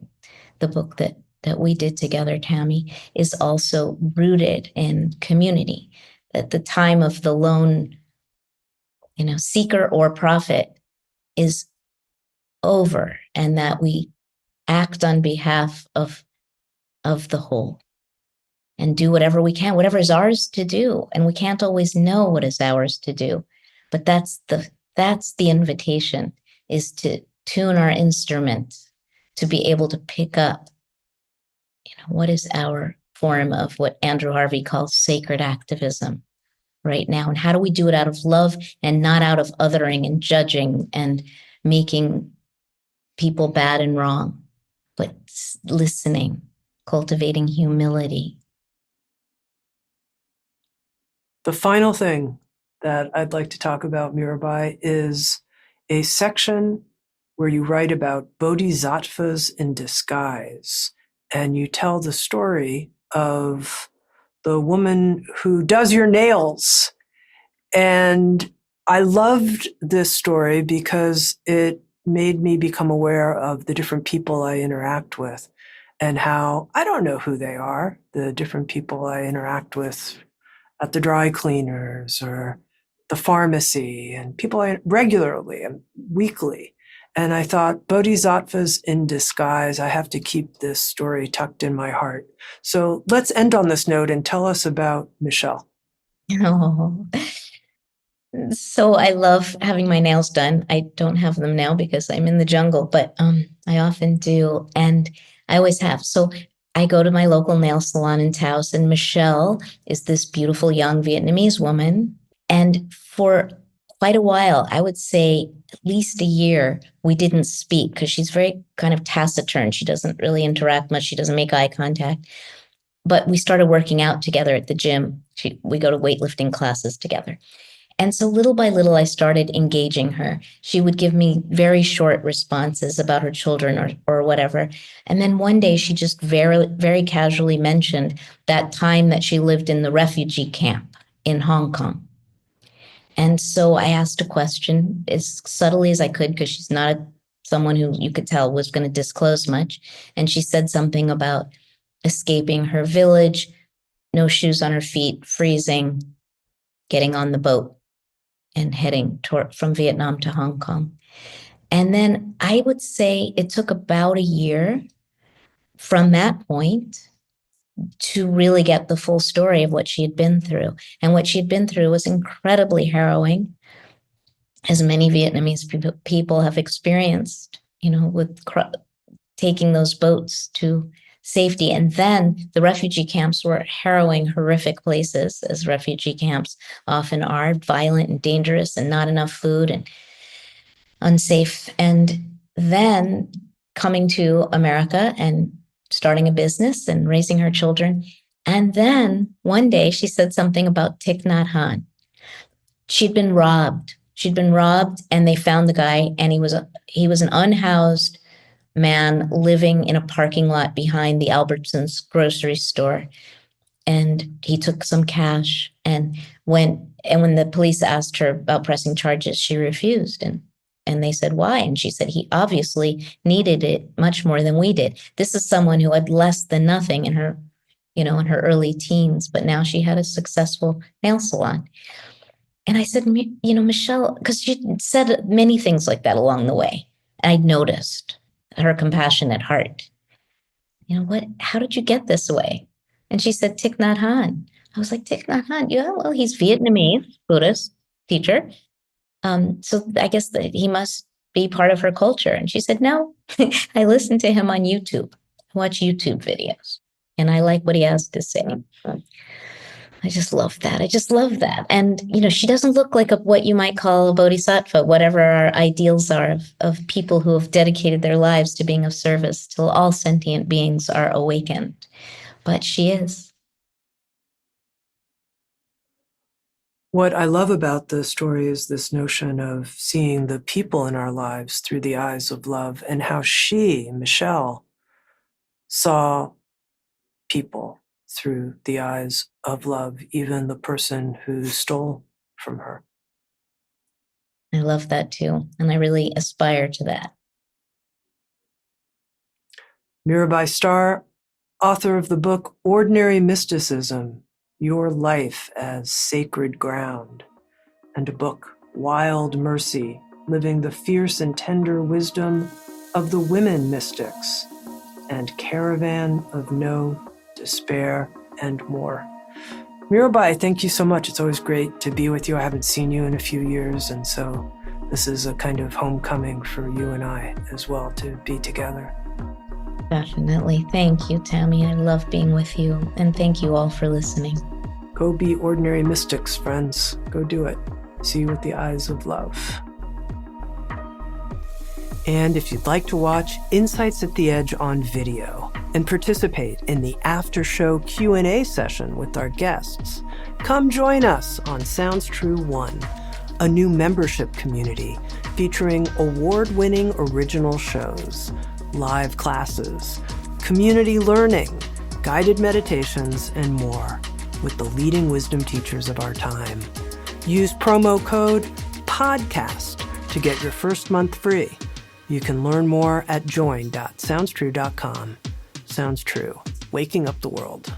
Speaker 2: book that we did together, Tami, is also rooted in community. At the time of the lone, seeker or prophet is over, and that we act on behalf of the whole and do whatever we can, whatever is ours to do. And we can't always know what is ours to do, but that's the invitation, is to tune our instrument to be able to pick up, what is our form of what Andrew Harvey calls sacred activism right now, and how do we do it out of love and not out of othering and judging and making people bad and wrong, but listening, cultivating humility.
Speaker 1: The final thing that I'd like to talk about, Mirabai, is a section where you write about bodhisattvas in disguise, and you tell the story of the woman who does your nails. And I loved this story because it made me become aware of the different people I interact with, and how I don't know who they are, the different people I interact with at the dry cleaners or the pharmacy, and people I regularly and weekly. And I thought, bodhisattvas in disguise, I have to keep this story tucked in my heart. So let's end on this note and tell us about Michelle.
Speaker 2: Oh. So I love having my nails done. I don't have them now because I'm in the jungle, but I often do. And I always have. So I go to my local nail salon in Taos, and Michelle is this beautiful young Vietnamese woman. And for quite a while, I would say at least a year, we didn't speak because she's very kind of taciturn. She doesn't really interact much. She doesn't make eye contact. But we started working out together at the gym. We go to weightlifting classes together. And so little by little, I started engaging her. She would give me very short responses about her children or whatever. And then one day she just very, very casually mentioned that time that she lived in the refugee camp in Hong Kong. And so I asked a question as subtly as I could, because she's not someone who you could tell was going to disclose much. And she said something about escaping her village, no shoes on her feet, freezing, getting on the boat and heading from Vietnam to Hong Kong. And then I would say it took about a year from that point to really get the full story of what she had been through. And what she had been through was incredibly harrowing, as many Vietnamese people have experienced, with taking those boats to safety. And then the refugee camps were harrowing, horrific places, as refugee camps often are, violent and dangerous and not enough food and unsafe. And then coming to America and starting a business and raising her children. And then one day she said something about Thich Nhat Hanh. She'd been robbed. And they found the guy, and he was an unhoused man living in a parking lot behind the Albertsons grocery store. And he took some cash and when the police asked her about pressing charges, she refused. And they said, why? And she said, he obviously needed it much more than we did. This is someone who had less than nothing in her early teens, but now she had a successful nail salon. And I said, Michelle, because she said many things like that along the way. I noticed her compassionate heart. How did you get this way? And she said, Thich Nhat Hanh. I was like, Thich Nhat Hanh? Yeah, well, he's Vietnamese, Buddhist teacher. So I guess that he must be part of her culture. And she said, no, I listen to him on YouTube. I watch YouTube videos and I like what he has to say. I just love that. And, she doesn't look like what you might call a bodhisattva, whatever our ideals are of people who have dedicated their lives to being of service till all sentient beings are awakened. But she is.
Speaker 1: What I love about the story is this notion of seeing the people in our lives through the eyes of love, and how she, Michelle, saw people through the eyes of love, even the person who stole from her.
Speaker 2: I love that too, and I really aspire to that.
Speaker 1: Mirabai Starr, author of the book Ordinary Mysticism, Your Life as Sacred Ground, and a book, Wild Mercy, Living the Fierce and Tender Wisdom of the Women Mystics, and Caravan of No Despair, and more. Mirabai, thank you so much. It's always great to be with you. I haven't seen you in a few years, and so this is a kind of homecoming for you and I as well, to be together.
Speaker 2: Definitely. Thank you, Tami. I love being with you, and thank you all for listening.
Speaker 1: Go be ordinary mystics, friends. Go do it. See with the eyes of love. And if you'd like to watch Insights at the Edge on video and participate in the after-show Q&A session with our guests, come join us on Sounds True 1, a new membership community featuring award-winning original shows, live classes, community learning, guided meditations, and more with the leading wisdom teachers of our time. Use promo code PODCAST to get your first month free. You can learn more at join.soundstrue.com. Sounds True, waking up the world.